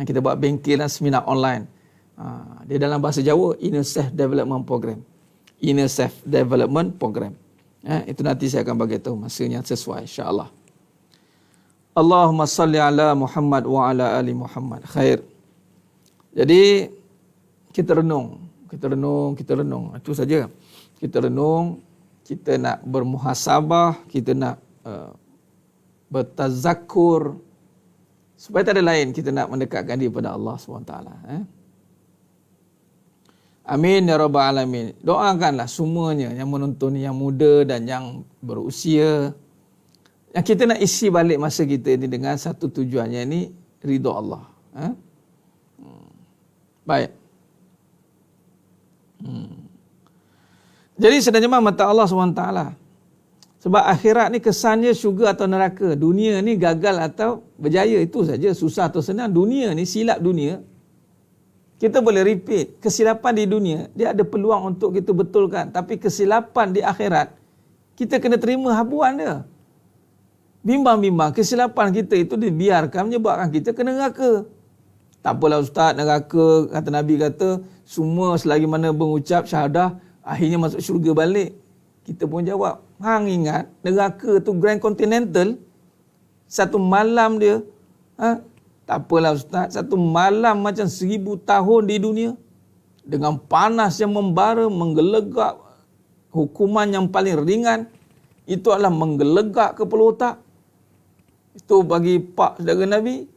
Kita buat bengkel lah, seminar online. Dia dalam bahasa Jawa, Inner Self Development Program. Inner Self Development Program. Itu nanti saya akan bagi tahu masanya sesuai, insya-Allah. Allahumma salli ala Muhammad wa ala ali Muhammad. Khair. Jadi, kita renung. Itu saja. Kita renung, kita nak bermuhasabah, kita nak bertazakur, supaya tak ada lain kita nak mendekatkan diri kepada Allah SWT. Amin ya rabbal alamin. Doakanlah semuanya yang menonton, yang muda dan yang berusia, yang kita nak isi balik masa kita ini dengan satu tujuannya, ini ridha Allah. Baik. Jadi sebenarnya mata Allah SWT. Sebab akhirat ni kesannya syurga atau neraka. Dunia ni gagal atau berjaya. Itu saja, susah atau senang. Dunia ni, silap dunia. Kita boleh repeat. Kesilapan di dunia, dia ada peluang untuk kita betulkan. Tapi kesilapan di akhirat, kita kena terima habuan dia. Bimbang-bimbang, kesilapan kita itu dibiarkan menyebabkan kita kena neraka. Tak apalah ustaz, neraka, kata Nabi kata, semua selagi mana mengucap syahadah, akhirnya masuk syurga balik. Kita pun jawab, hang ingat neraka tu Grand Continental, satu malam dia, tak apalah ustaz, satu malam macam 1000 tahun di dunia, dengan panas yang membara, menggelegak, hukuman yang paling ringan, itu adalah menggelegak kepala otak. Itu bagi pak saudara Nabi,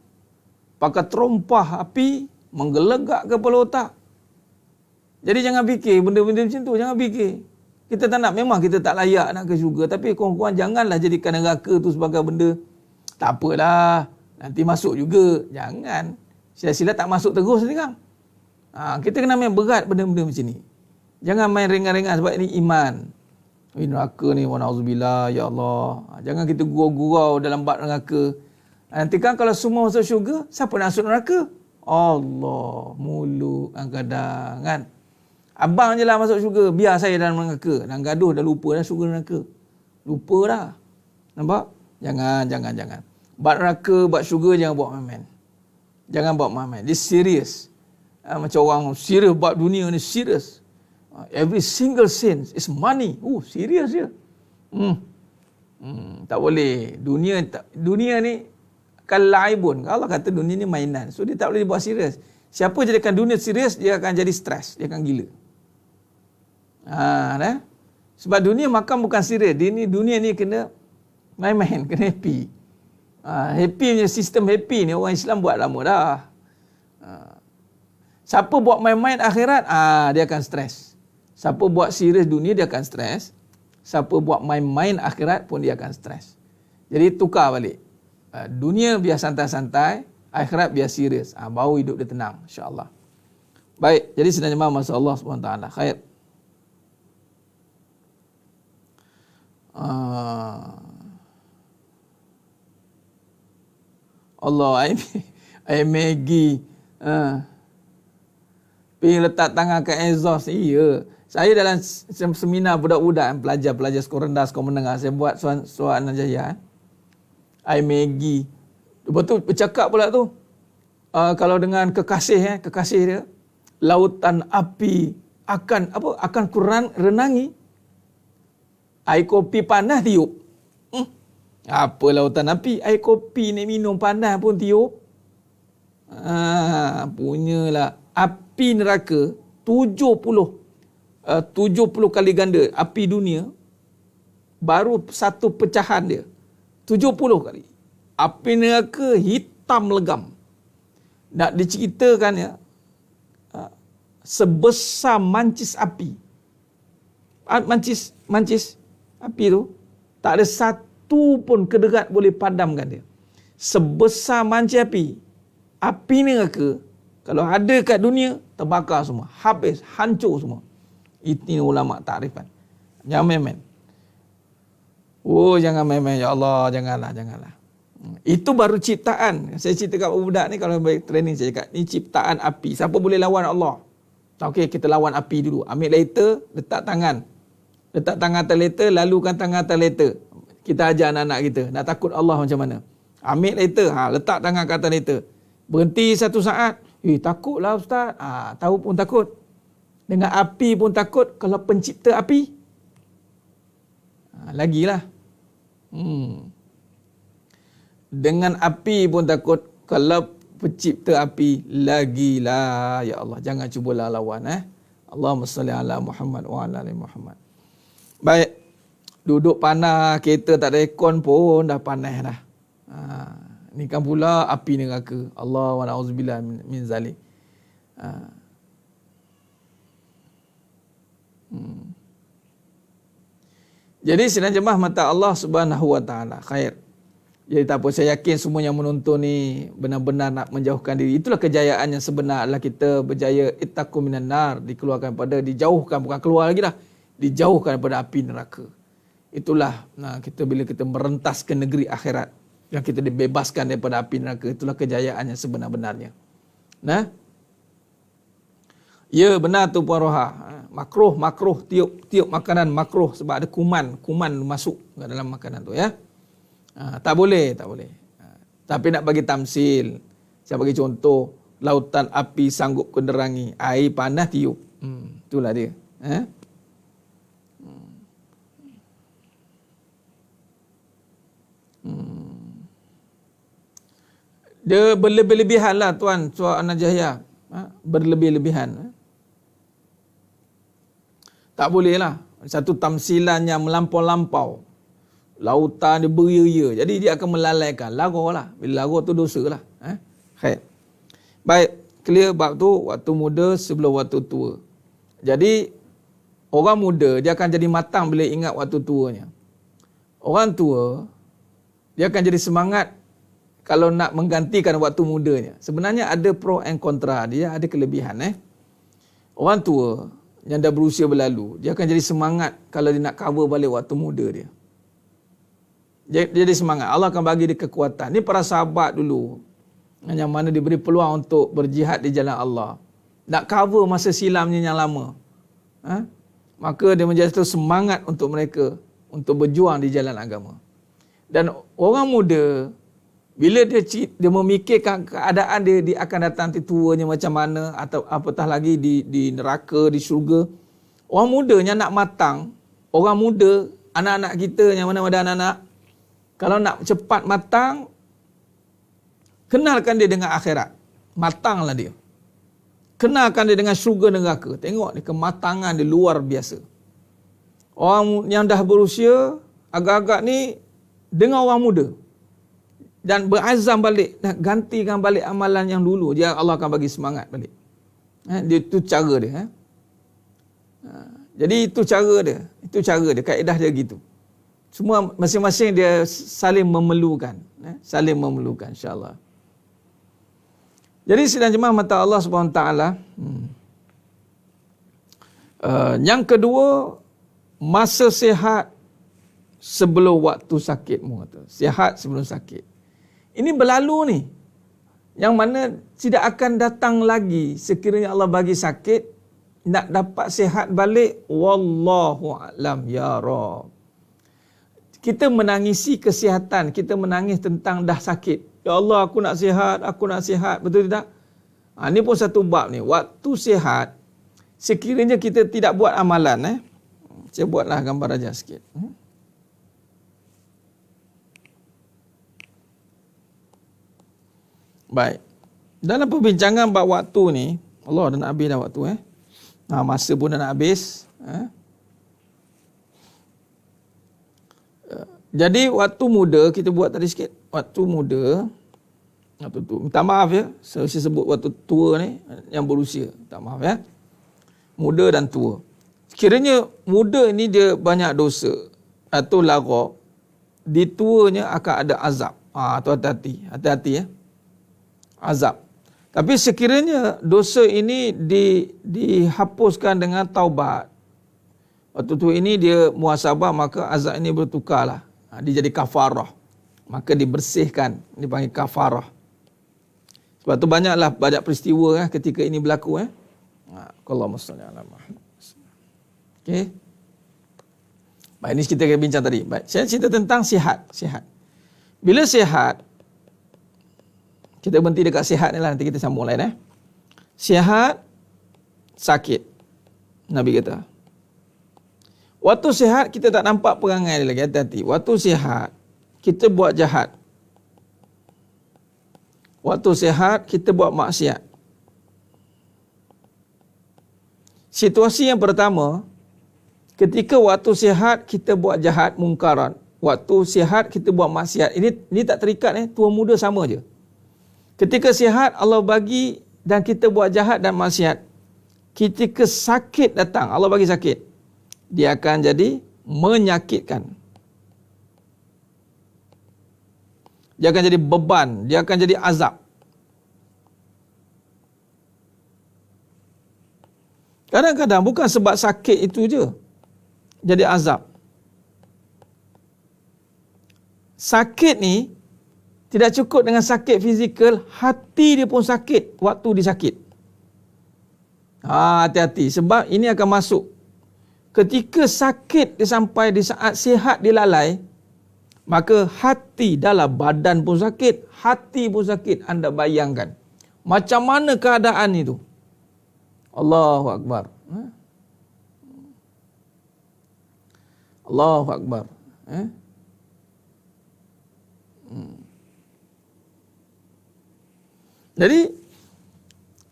pakai terompah api, menggelegak kepala otak. Jadi jangan fikir benda-benda macam tu, jangan fikir. Kita tak nak, memang kita tak layak nak ke syurga, tapi korang-korang janganlah jadikan neraka tu sebagai benda tak apalah, nanti masuk juga. Jangan. Sila-sila tak masuk terus sekarang. Kita kena main berat benda-benda macam ni. Jangan main ringan-ringan sebab ini iman. Neraka ni, wa na'udzubillah, ya Allah. Jangan kita gurau-gurau dalam bab neraka. Nanti kan kalau semua masuk syurga, siapa nak masuk neraka? Allah, mulut kadang kan. Abang je lah masuk syurga, biar saya dalam neraka. Dan gaduh dah lupa dah syurga neraka. Lupa dah. Nampak? Jangan. Bab neraka, bab syurga jangan buat main-main. Jangan buat main-main. Dia serius. Macam orang serius bab dunia ni, serius. Every single sin is money. Serius je. Tak boleh. Dunia ni kalaibun. Allah kata dunia ni mainan. So dia tak boleh dibuat serius. Siapa jadikan dunia serius, dia akan jadi stres. Dia akan gila. Sebab dunia makan bukan serius. Dunia ni kena main-main, kena happy. Happy punya sistem happy ni orang Islam buat lama dah. Siapa buat main-main akhirat, dia akan stres. Siapa buat serius dunia, dia akan stres. Siapa buat main-main akhirat pun dia akan stres. Jadi tukar balik. Dunia biar santai-santai, akhirat biar serius. Baru hidup dia tenang, insya-Allah. Baik, jadi sebenarnya masa Allah SWT. Khair. Allah, I Maggie. Pergi letak tangan ke exhaust. Iya. Saya dalam seminar budak-budak, pelajar-pelajar sekolah rendah, sekolah menengah, saya buat soalan Najaya. I Maggie. Lepas tu bercakap pula tu. Kalau dengan kekasih dia, lautan api akan kurang renangi. Air kopi panas tiup. Apa lautan api? Air kopi ni minum panas pun tiup. Punyalah. Api neraka 70 kali ganda api dunia, baru satu pecahan dia 70 kali. Api neraka hitam legam. Nak diceritakan ya, sebesar mancis api. Mancis api tu tak ada satu pun kederat boleh padamkan dia. Sebesar mancis api neraka, kalau ada kat dunia, terbakar semua, habis, hancur semua. Ini ulama takrifan. Jangan main-main. Jangan main-main, ya Allah, janganlah. Itu baru ciptaan. Saya cerita kat budak ni, kalau baik training saya cakap, ni ciptaan api. Siapa boleh lawan Allah? Okey, kita lawan api dulu. Ambil lighter, letak tangan atas lighter, lalukan tangan atas lighter. Kita ajar anak-anak kita, nak takut Allah macam mana. Ambil lighter, letak tangan kat atas lighter. Berhenti satu saat. Takutlah Ustaz. Tahu pun takut. Dengan api pun takut. Kalau pencipta api, lagilah. Dengan api pun takut. Kalau pencipta api, lagilah. Ya Allah, jangan cubalah lawan. Allahumma salli ala Muhammad wa ala ali Muhammad. Baik. Duduk panas, kereta tak ada aircon pun dah panas dah. Ni kan pula api neraka. Allah wa na'udzubillah min zalik. Jadi sidang jemaah mata Allah Subhanahu wa taala. Khair. Jadi tak apa, saya yakin semua yang menonton ni benar-benar nak menjauhkan diri. Itulah kejayaan yang sebenar, adalah kita berjaya ittaqu minan nar, dikeluarkan pada, dijauhkan, bukan keluar lagi dah, dijauhkan daripada api neraka. Itulah kita bila kita merentas ke negeri akhirat, yang kita dibebaskan daripada api neraka, itulah kejayaan yang sebenar-benarnya. Ya benar tu Puan Roha. Makruh tiup makanan makruh sebab ada kuman masuk ke dalam makanan tu ya. Tak boleh. Tapi nak bagi tamsil, saya bagi contoh, lautan api sanggup kenerangi, air panas tiup. Itulah dia. Dia berlebih-lebihan lah tuan Tuan Najaya. Berlebih-lebihan. Tak boleh lah. Satu tamsilan yang melampau-lampau. Lautan dia beria-ria. Jadi dia akan melalaikan. Larau lah. Bila larau tu dosa lah. Khair. Baik. Clear bab tu. Waktu muda sebelum waktu tua. Jadi orang muda dia akan jadi matang bila ingat waktu tuanya. Orang tua dia akan jadi semangat kalau nak menggantikan waktu mudanya. Sebenarnya ada pro and kontra, dia ada kelebihan. Orang tua yang dah berusia berlalu, dia akan jadi semangat kalau dia nak cover balik waktu muda dia. Dia jadi semangat. Allah akan bagi dia kekuatan. Ni para sahabat dulu yang mana diberi peluang untuk berjihad di jalan Allah. Nak cover masa silamnya yang lama. Maka dia menjadi semangat untuk mereka untuk berjuang di jalan agama. Dan orang muda bila dia memikirkan keadaan dia akan datang nanti tuanya macam mana atau apatah lagi di neraka, di syurga. Orang muda yang nak matang, orang muda, anak-anak kita yang mana ada anak-anak, kalau nak cepat matang, kenalkan dia dengan akhirat. Matanglah dia. Kenalkan dia dengan syurga neraka. Tengok ni kematangan dia luar biasa. Orang yang dah berusia agak-agak ni dengan orang muda dan berazam balik, nak gantikan balik amalan yang dulu, dia Allah akan bagi semangat balik. Dia itu cara dia. Jadi itu cara dia, kaedah dia gitu. Semua masing-masing dia saling memerlukan, saling memerlukan insya-Allah. Jadi sidang jemaah mata Allah Subhanahu Wa Taala. Yang kedua, masa sihat sebelum waktu sakitmu. Sihat sebelum sakit. Ini berlalu ni. Yang mana tidak akan datang lagi sekiranya Allah bagi sakit, nak dapat sihat balik, wallahu a'lam ya Rabb. Kita menangisi kesihatan, kita menangis tentang dah sakit. Ya Allah, aku nak sihat, betul tidak? Ini pun satu bab ni. Waktu sihat, sekiranya kita tidak buat amalan, saya buatlah gambar aja sikit. Baik. Dalam perbincangan bab waktu ni, Allah dah nak habis dah waktu. Masa pun dah nak habis. Jadi waktu muda, kita buat tadi sikit. Waktu muda, minta maaf ya, saya sebut waktu tua ni, yang berusia. Minta maaf ya. Muda dan tua. Kiranya muda ni dia banyak dosa atau lara, di tuanya akan ada azab. Tu hati-hati ya. Azab. Tapi sekiranya dosa ini dihapuskan dengan taubat, waktu tu ini dia muhasabah, maka azab ini bertukarlah. Dia jadi kafarah. Maka dibersihkan, dipanggil kafarah. Sebab tu banyak peristiwa ketika ini berlaku. Allahumma salli ala Muhammad. Okey. Baik, ini kita akan bincang tadi. Baik, saya cerita tentang sihat. Bila sihat, kita berhenti dekat sihat ni lah, nanti kita sambung lain. Sihat, sakit. Nabi kata. Waktu sihat, kita tak nampak perangai dia lagi, hati-hati. Waktu sihat, kita buat jahat. Waktu sihat, kita buat maksiat. Situasi yang pertama, ketika waktu sihat, kita buat jahat, mungkaran. Waktu sihat, kita buat maksiat. Ini tak terikat, tua muda sama je. Ketika sihat, Allah bagi dan kita buat jahat dan maksiat. Ketika sakit datang, Allah bagi sakit, dia akan jadi menyakitkan. Dia akan jadi beban, dia akan jadi azab. Kadang-kadang bukan sebab sakit itu je jadi azab. Sakit ni tidak cukup dengan sakit fizikal, hati dia pun sakit waktu dia sakit. Hati-hati, sebab ini akan masuk. Ketika sakit dia sampai di saat sihat dia lalai, maka hati dalam badan pun sakit, hati pun sakit. Anda bayangkan macam mana keadaan itu. Allahu Akbar. Allahu Akbar. Jadi,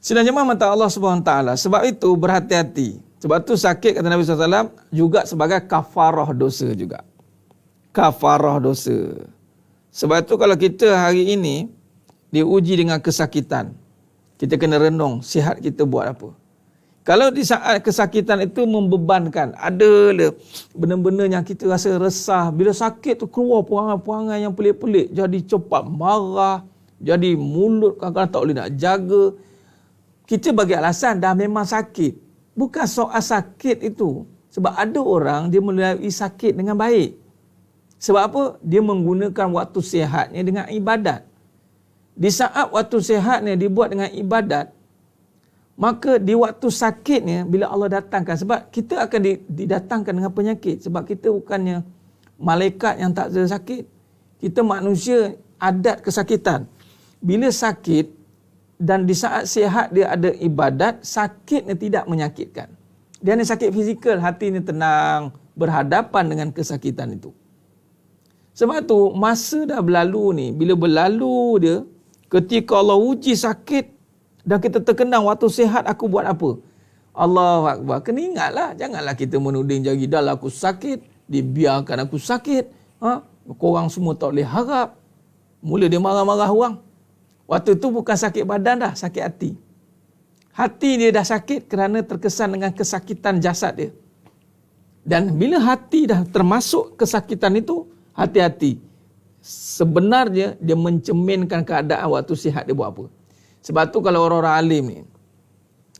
sidang jemaah mata Allah Subhanahu Wa Taala. Sebab itu berhati-hati. Sebab itu sakit, kata Nabi SAW, juga sebagai kafarah dosa juga. Kafarah dosa. Sebab itu kalau kita hari ini diuji dengan kesakitan, kita kena renung, sihat kita buat apa. Kalau di saat kesakitan itu membebankan, ada benda-benda yang kita rasa resah. Bila sakit tu keluar perangai-perangai yang pelik-pelik. Jadi cepat marah, jadi mulut kadang-kadang tak boleh nak jaga. Kita bagi alasan dah memang sakit. Bukan soal sakit itu. Sebab ada orang dia melalui sakit dengan baik. Sebab apa? Dia menggunakan waktu sihatnya dengan ibadat. Di saat waktu sihatnya dibuat dengan ibadat, maka di waktu sakitnya bila Allah datangkan, sebab kita akan didatangkan dengan penyakit, sebab kita bukannya malaikat yang tak ada sakit. Kita manusia adat kesakitan. Bila sakit dan di saat sihat dia ada ibadat, sakitnya tidak menyakitkan. Dia hanya sakit fizikal, hati ni tenang berhadapan dengan kesakitan itu. Sebab tu masa dah berlalu ni, bila berlalu dia, ketika Allah uji sakit dan kita terkenang waktu sihat aku buat apa? Allahu Akbar. Kena ingatlah, janganlah kita menuding jari dah lah aku sakit, dibiarkan aku sakit. Korang semua tak boleh harap. Mula dia marah-marah orang. Waktu tu bukan sakit badan dah, sakit hati. Hati dia dah sakit kerana terkesan dengan kesakitan jasad dia. Dan bila hati dah termasuk kesakitan itu, hati-hati. Sebenarnya dia mencerminkan keadaan waktu sihat dia buat apa. Sebab tu kalau orang-orang alim ni,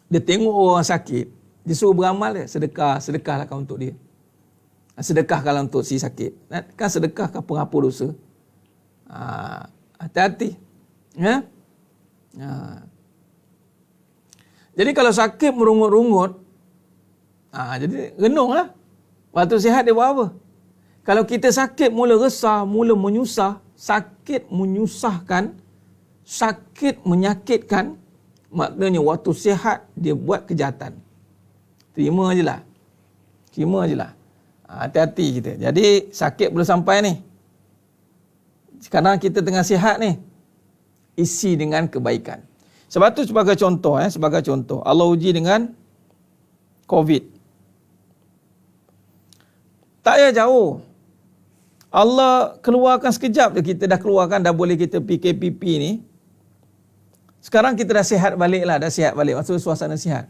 dia tengok orang sakit, dia suruh beramal dia, sedekahlah kau untuk dia. Sedekahkanlah untuk si sakit. Kan sedekahkan penghapus dosa. Hati-hati. Ya? Jadi kalau sakit merungut-rungut, jadi renunglah. Waktu sihat dia buat apa? Kalau kita sakit mula resah, mula menyusah, sakit menyusahkan, sakit menyakitkan, maknanya waktu sihat dia buat kejahatan. Terima je lah. Hati-hati kita. Jadi sakit belum sampai ni. Sekarang kita tengah sihat ni. Isi dengan kebaikan. Sebab tu sebagai contoh, Allah uji dengan COVID. Tak payah jauh. Allah keluarkan sekejap je, kita dah keluarkan, dah boleh kita PKPP ni. Sekarang kita dah sihat balik lah, maksud suasana sihat.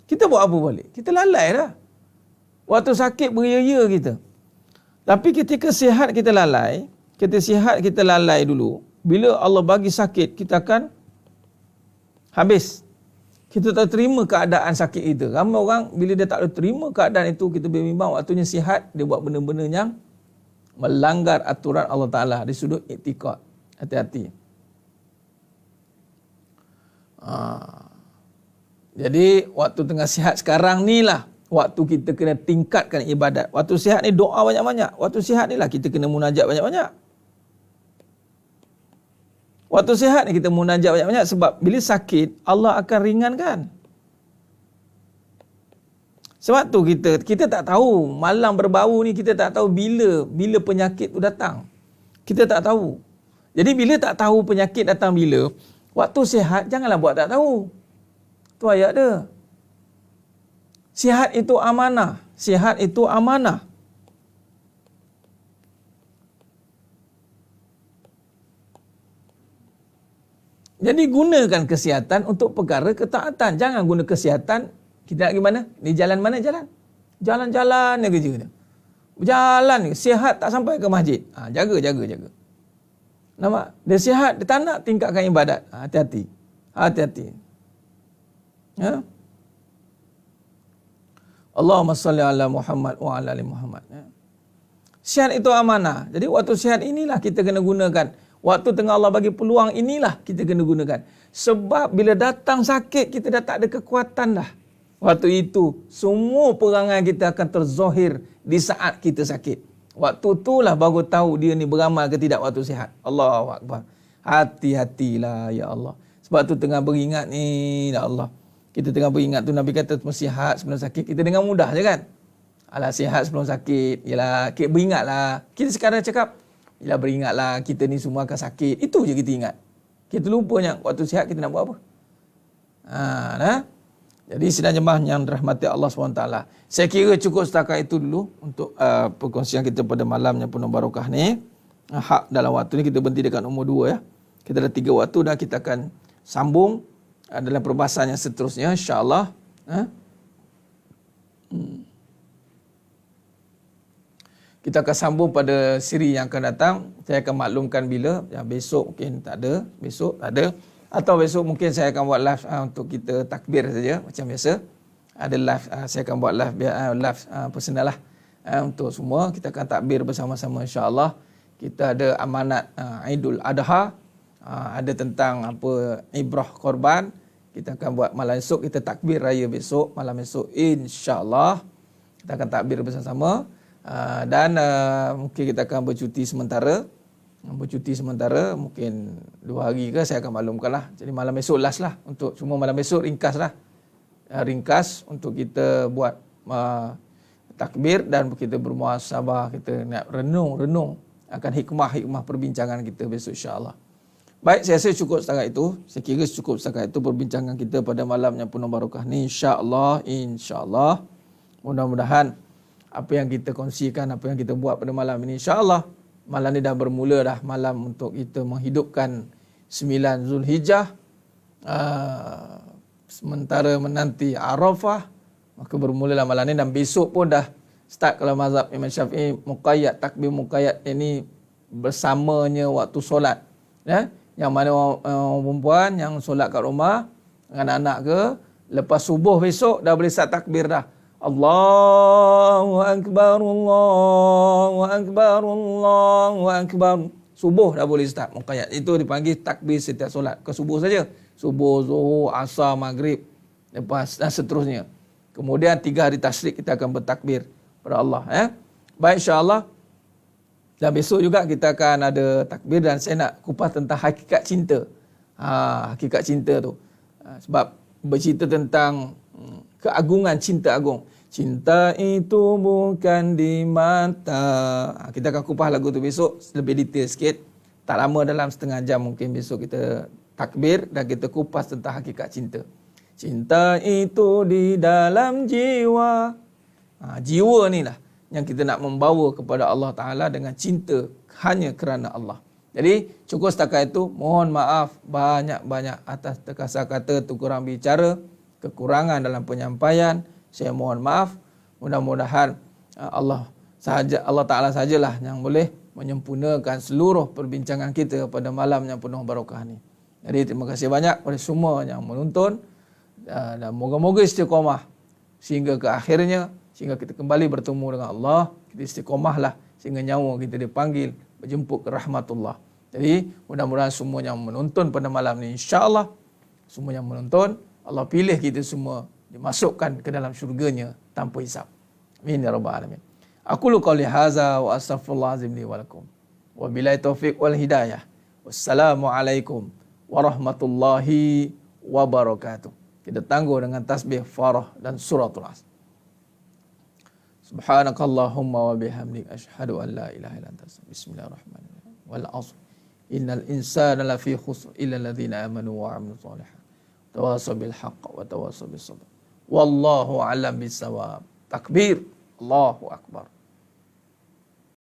Kita buat apa balik? Kita lalai dah. Waktu sakit beria-ria kita. Tapi ketika sihat kita lalai, dulu. Bila Allah bagi sakit, kita akan habis. Kita tak terima keadaan sakit itu. Ramai orang bila dia tak terima keadaan itu, kita berbimbang waktunya sihat, dia buat benda-benda yang melanggar aturan Allah Ta'ala di sudut iktikad. Hati-hati. Jadi waktu tengah sihat sekarang ni lah waktu kita kena tingkatkan ibadat. Waktu sihat ni doa banyak-banyak. Waktu sihat ni lah kita kena munajat banyak-banyak. Waktu sihat ni kita munajat banyak-banyak, sebab bila sakit Allah akan ringankan. Sebab tu kita tak tahu malam berbau ni, kita tak tahu bila penyakit tu datang. Kita tak tahu. Jadi bila tak tahu penyakit datang bila, waktu sihat janganlah buat tak tahu. Tu ayat dia. Sihat itu amanah. Sihat itu amanah. Jadi gunakan kesihatan untuk perkara ketaatan. Jangan guna kesihatan, kita nak pergi mana? Di jalan mana jalan? Jalan-jalan je kerja. Berjalan, sihat tak sampai ke masjid. Jaga. Nampak? Dia sihat, dia tak nak tingkatkan ibadat. Hati-hati. Ya? Allahumma salli ala Muhammad wa ala ali Muhammad. Ya? Sihat itu amanah. Jadi waktu sihat inilah kita kena gunakan. Waktu tengah Allah bagi peluang inilah kita kena gunakan. Sebab bila datang sakit, kita dah tak ada kekuatan dah. Waktu itu, semua perangai kita akan terzahir di saat kita sakit. Waktu itulah baru tahu dia ni beramal ke tidak waktu sihat. Allahu Akbar. Hati-hatilah ya Allah. Sebab tu tengah beringat ni, ya Allah. Kita tengah beringat tu, Nabi kata sihat sebelum sakit. Kita dengar mudah je kan? Alah, sihat sebelum sakit. Yalah, kita beringatlah. Kita sekarang cakap, yalah, beringatlah, kita ni semua akan sakit. Itu je kita ingat. Kita lupanya waktu sihat kita nak buat apa. Jadi sidang jemaah yang dirahmati Allah SWT. Saya kira cukup setakat itu dulu untuk perkongsian kita pada malam yang penuh barakah ni. Hak dalam waktu ni kita berhenti dekat nombor 2 ya. Kita ada 3 waktu dah, kita akan sambung dalam perbahasan yang seterusnya insya-Allah. Kita akan sambung pada siri yang akan datang. Saya akan maklumkan bila. Yang besok mungkin tak ada. Besok tak ada. Atau besok mungkin saya akan buat live untuk kita takbir saja. Macam biasa. Ada live. Saya akan buat live, live personal lah. Untuk semua. Kita akan takbir bersama-sama insyaAllah. Kita ada amanat Aidul Adha. Ada tentang apa ibrah korban. Kita akan buat malam esok. Kita takbir raya besok. Malam esok insyaAllah. Kita akan takbir bersama-sama. Dan mungkin kita akan bercuti sementara. Mungkin 2 hari ke saya akan maklumkan lah. Jadi malam esok last lah. Untuk cuma malam esok ringkas lah. Ringkas untuk kita buat takbir dan kita bermuhasabah. Kita nak renung akan hikmah perbincangan kita besok insyaAllah. Baik, saya rasa cukup setakat itu. Saya kira cukup setakat itu perbincangan kita pada malam yang penuh barakah ni insyaAllah. Mudah-mudahan apa yang kita kongsikan, apa yang kita buat pada malam ini, insyaAllah malam ni dah bermula dah, malam untuk kita menghidupkan 9 Zulhijjah, sementara menanti Arafah, maka bermulalah malam ni. Dan besok pun dah start kalau mazhab Imam Syafi'i, muqayyad, takbir muqayyad ini bersamanya waktu solat, ya? Yang mana orang perempuan yang solat kat rumah dengan anak ke, lepas subuh besok dah boleh start takbir dah. Allahu Akbar, Allahu Akbar, Allahu Akbar. Subuh dah boleh start muqayyad. Itu dipanggil takbir setiap solat. Ke subuh saja. Subuh, zuhur, asar, maghrib. Lepas dan seterusnya. Kemudian 3 hari tasyrik kita akan bertakbir pada Allah. Baik, insyaAllah. Dan besok juga kita akan ada takbir dan saya nak kupas tentang hakikat cinta. Hakikat cinta tu. Sebab bercerita tentang keagungan cinta agung. Cinta itu bukan di mata. Kita akan kupas lagu tu besok lebih detail sikit. Tak lama, dalam setengah jam mungkin besok kita takbir dan kita kupas tentang hakikat cinta. Cinta itu di dalam jiwa. Jiwa ni lah yang kita nak membawa kepada Allah Ta'ala dengan cinta hanya kerana Allah. Jadi cukup setakat itu. Mohon maaf banyak-banyak atas terkasar kata, terkurang bicara, kekurangan dalam penyampaian. Saya mohon maaf. Mudah-mudahan Allah Ta'ala sajalah yang boleh menyempurnakan seluruh perbincangan kita pada malam yang penuh barakah ni. Jadi terima kasih banyak kepada semua yang menonton. Dan moga-moga istiqamah sehingga ke akhirnya, sehingga kita kembali bertemu dengan Allah. Kita istiqamahlah sehingga nyawa kita dipanggil berjemput ke rahmatullah. Jadi mudah-mudahan semua yang menonton pada malam ni, insyaAllah semua yang menonton, Allah pilih kita semua dimasukkan ke dalam syurganya tanpa hisab. Amin ya rabbal alamin. Aqulu qouli hadza wa astaghfirullahalazim li wa lakum. Wa billahi taufiq wal hidayah. Wassalamualaikum warahmatullahi wabarakatuh. Kita tangguh dengan tasbih farah dan suratul Asr. Subhanakallahumma wa bihamdik asyhadu an la ilaha illa anta astaghfiruka. Bismillahirrahmanirrahim. Wal 'asr. Innal insana lafi khusr illa alladhina amanu wa 'amilus shalihat. Tawasaw bil haqq wa tawasaw bis sabr. Wallahu a'lam bis shawab. Takbir. Allahu akbar.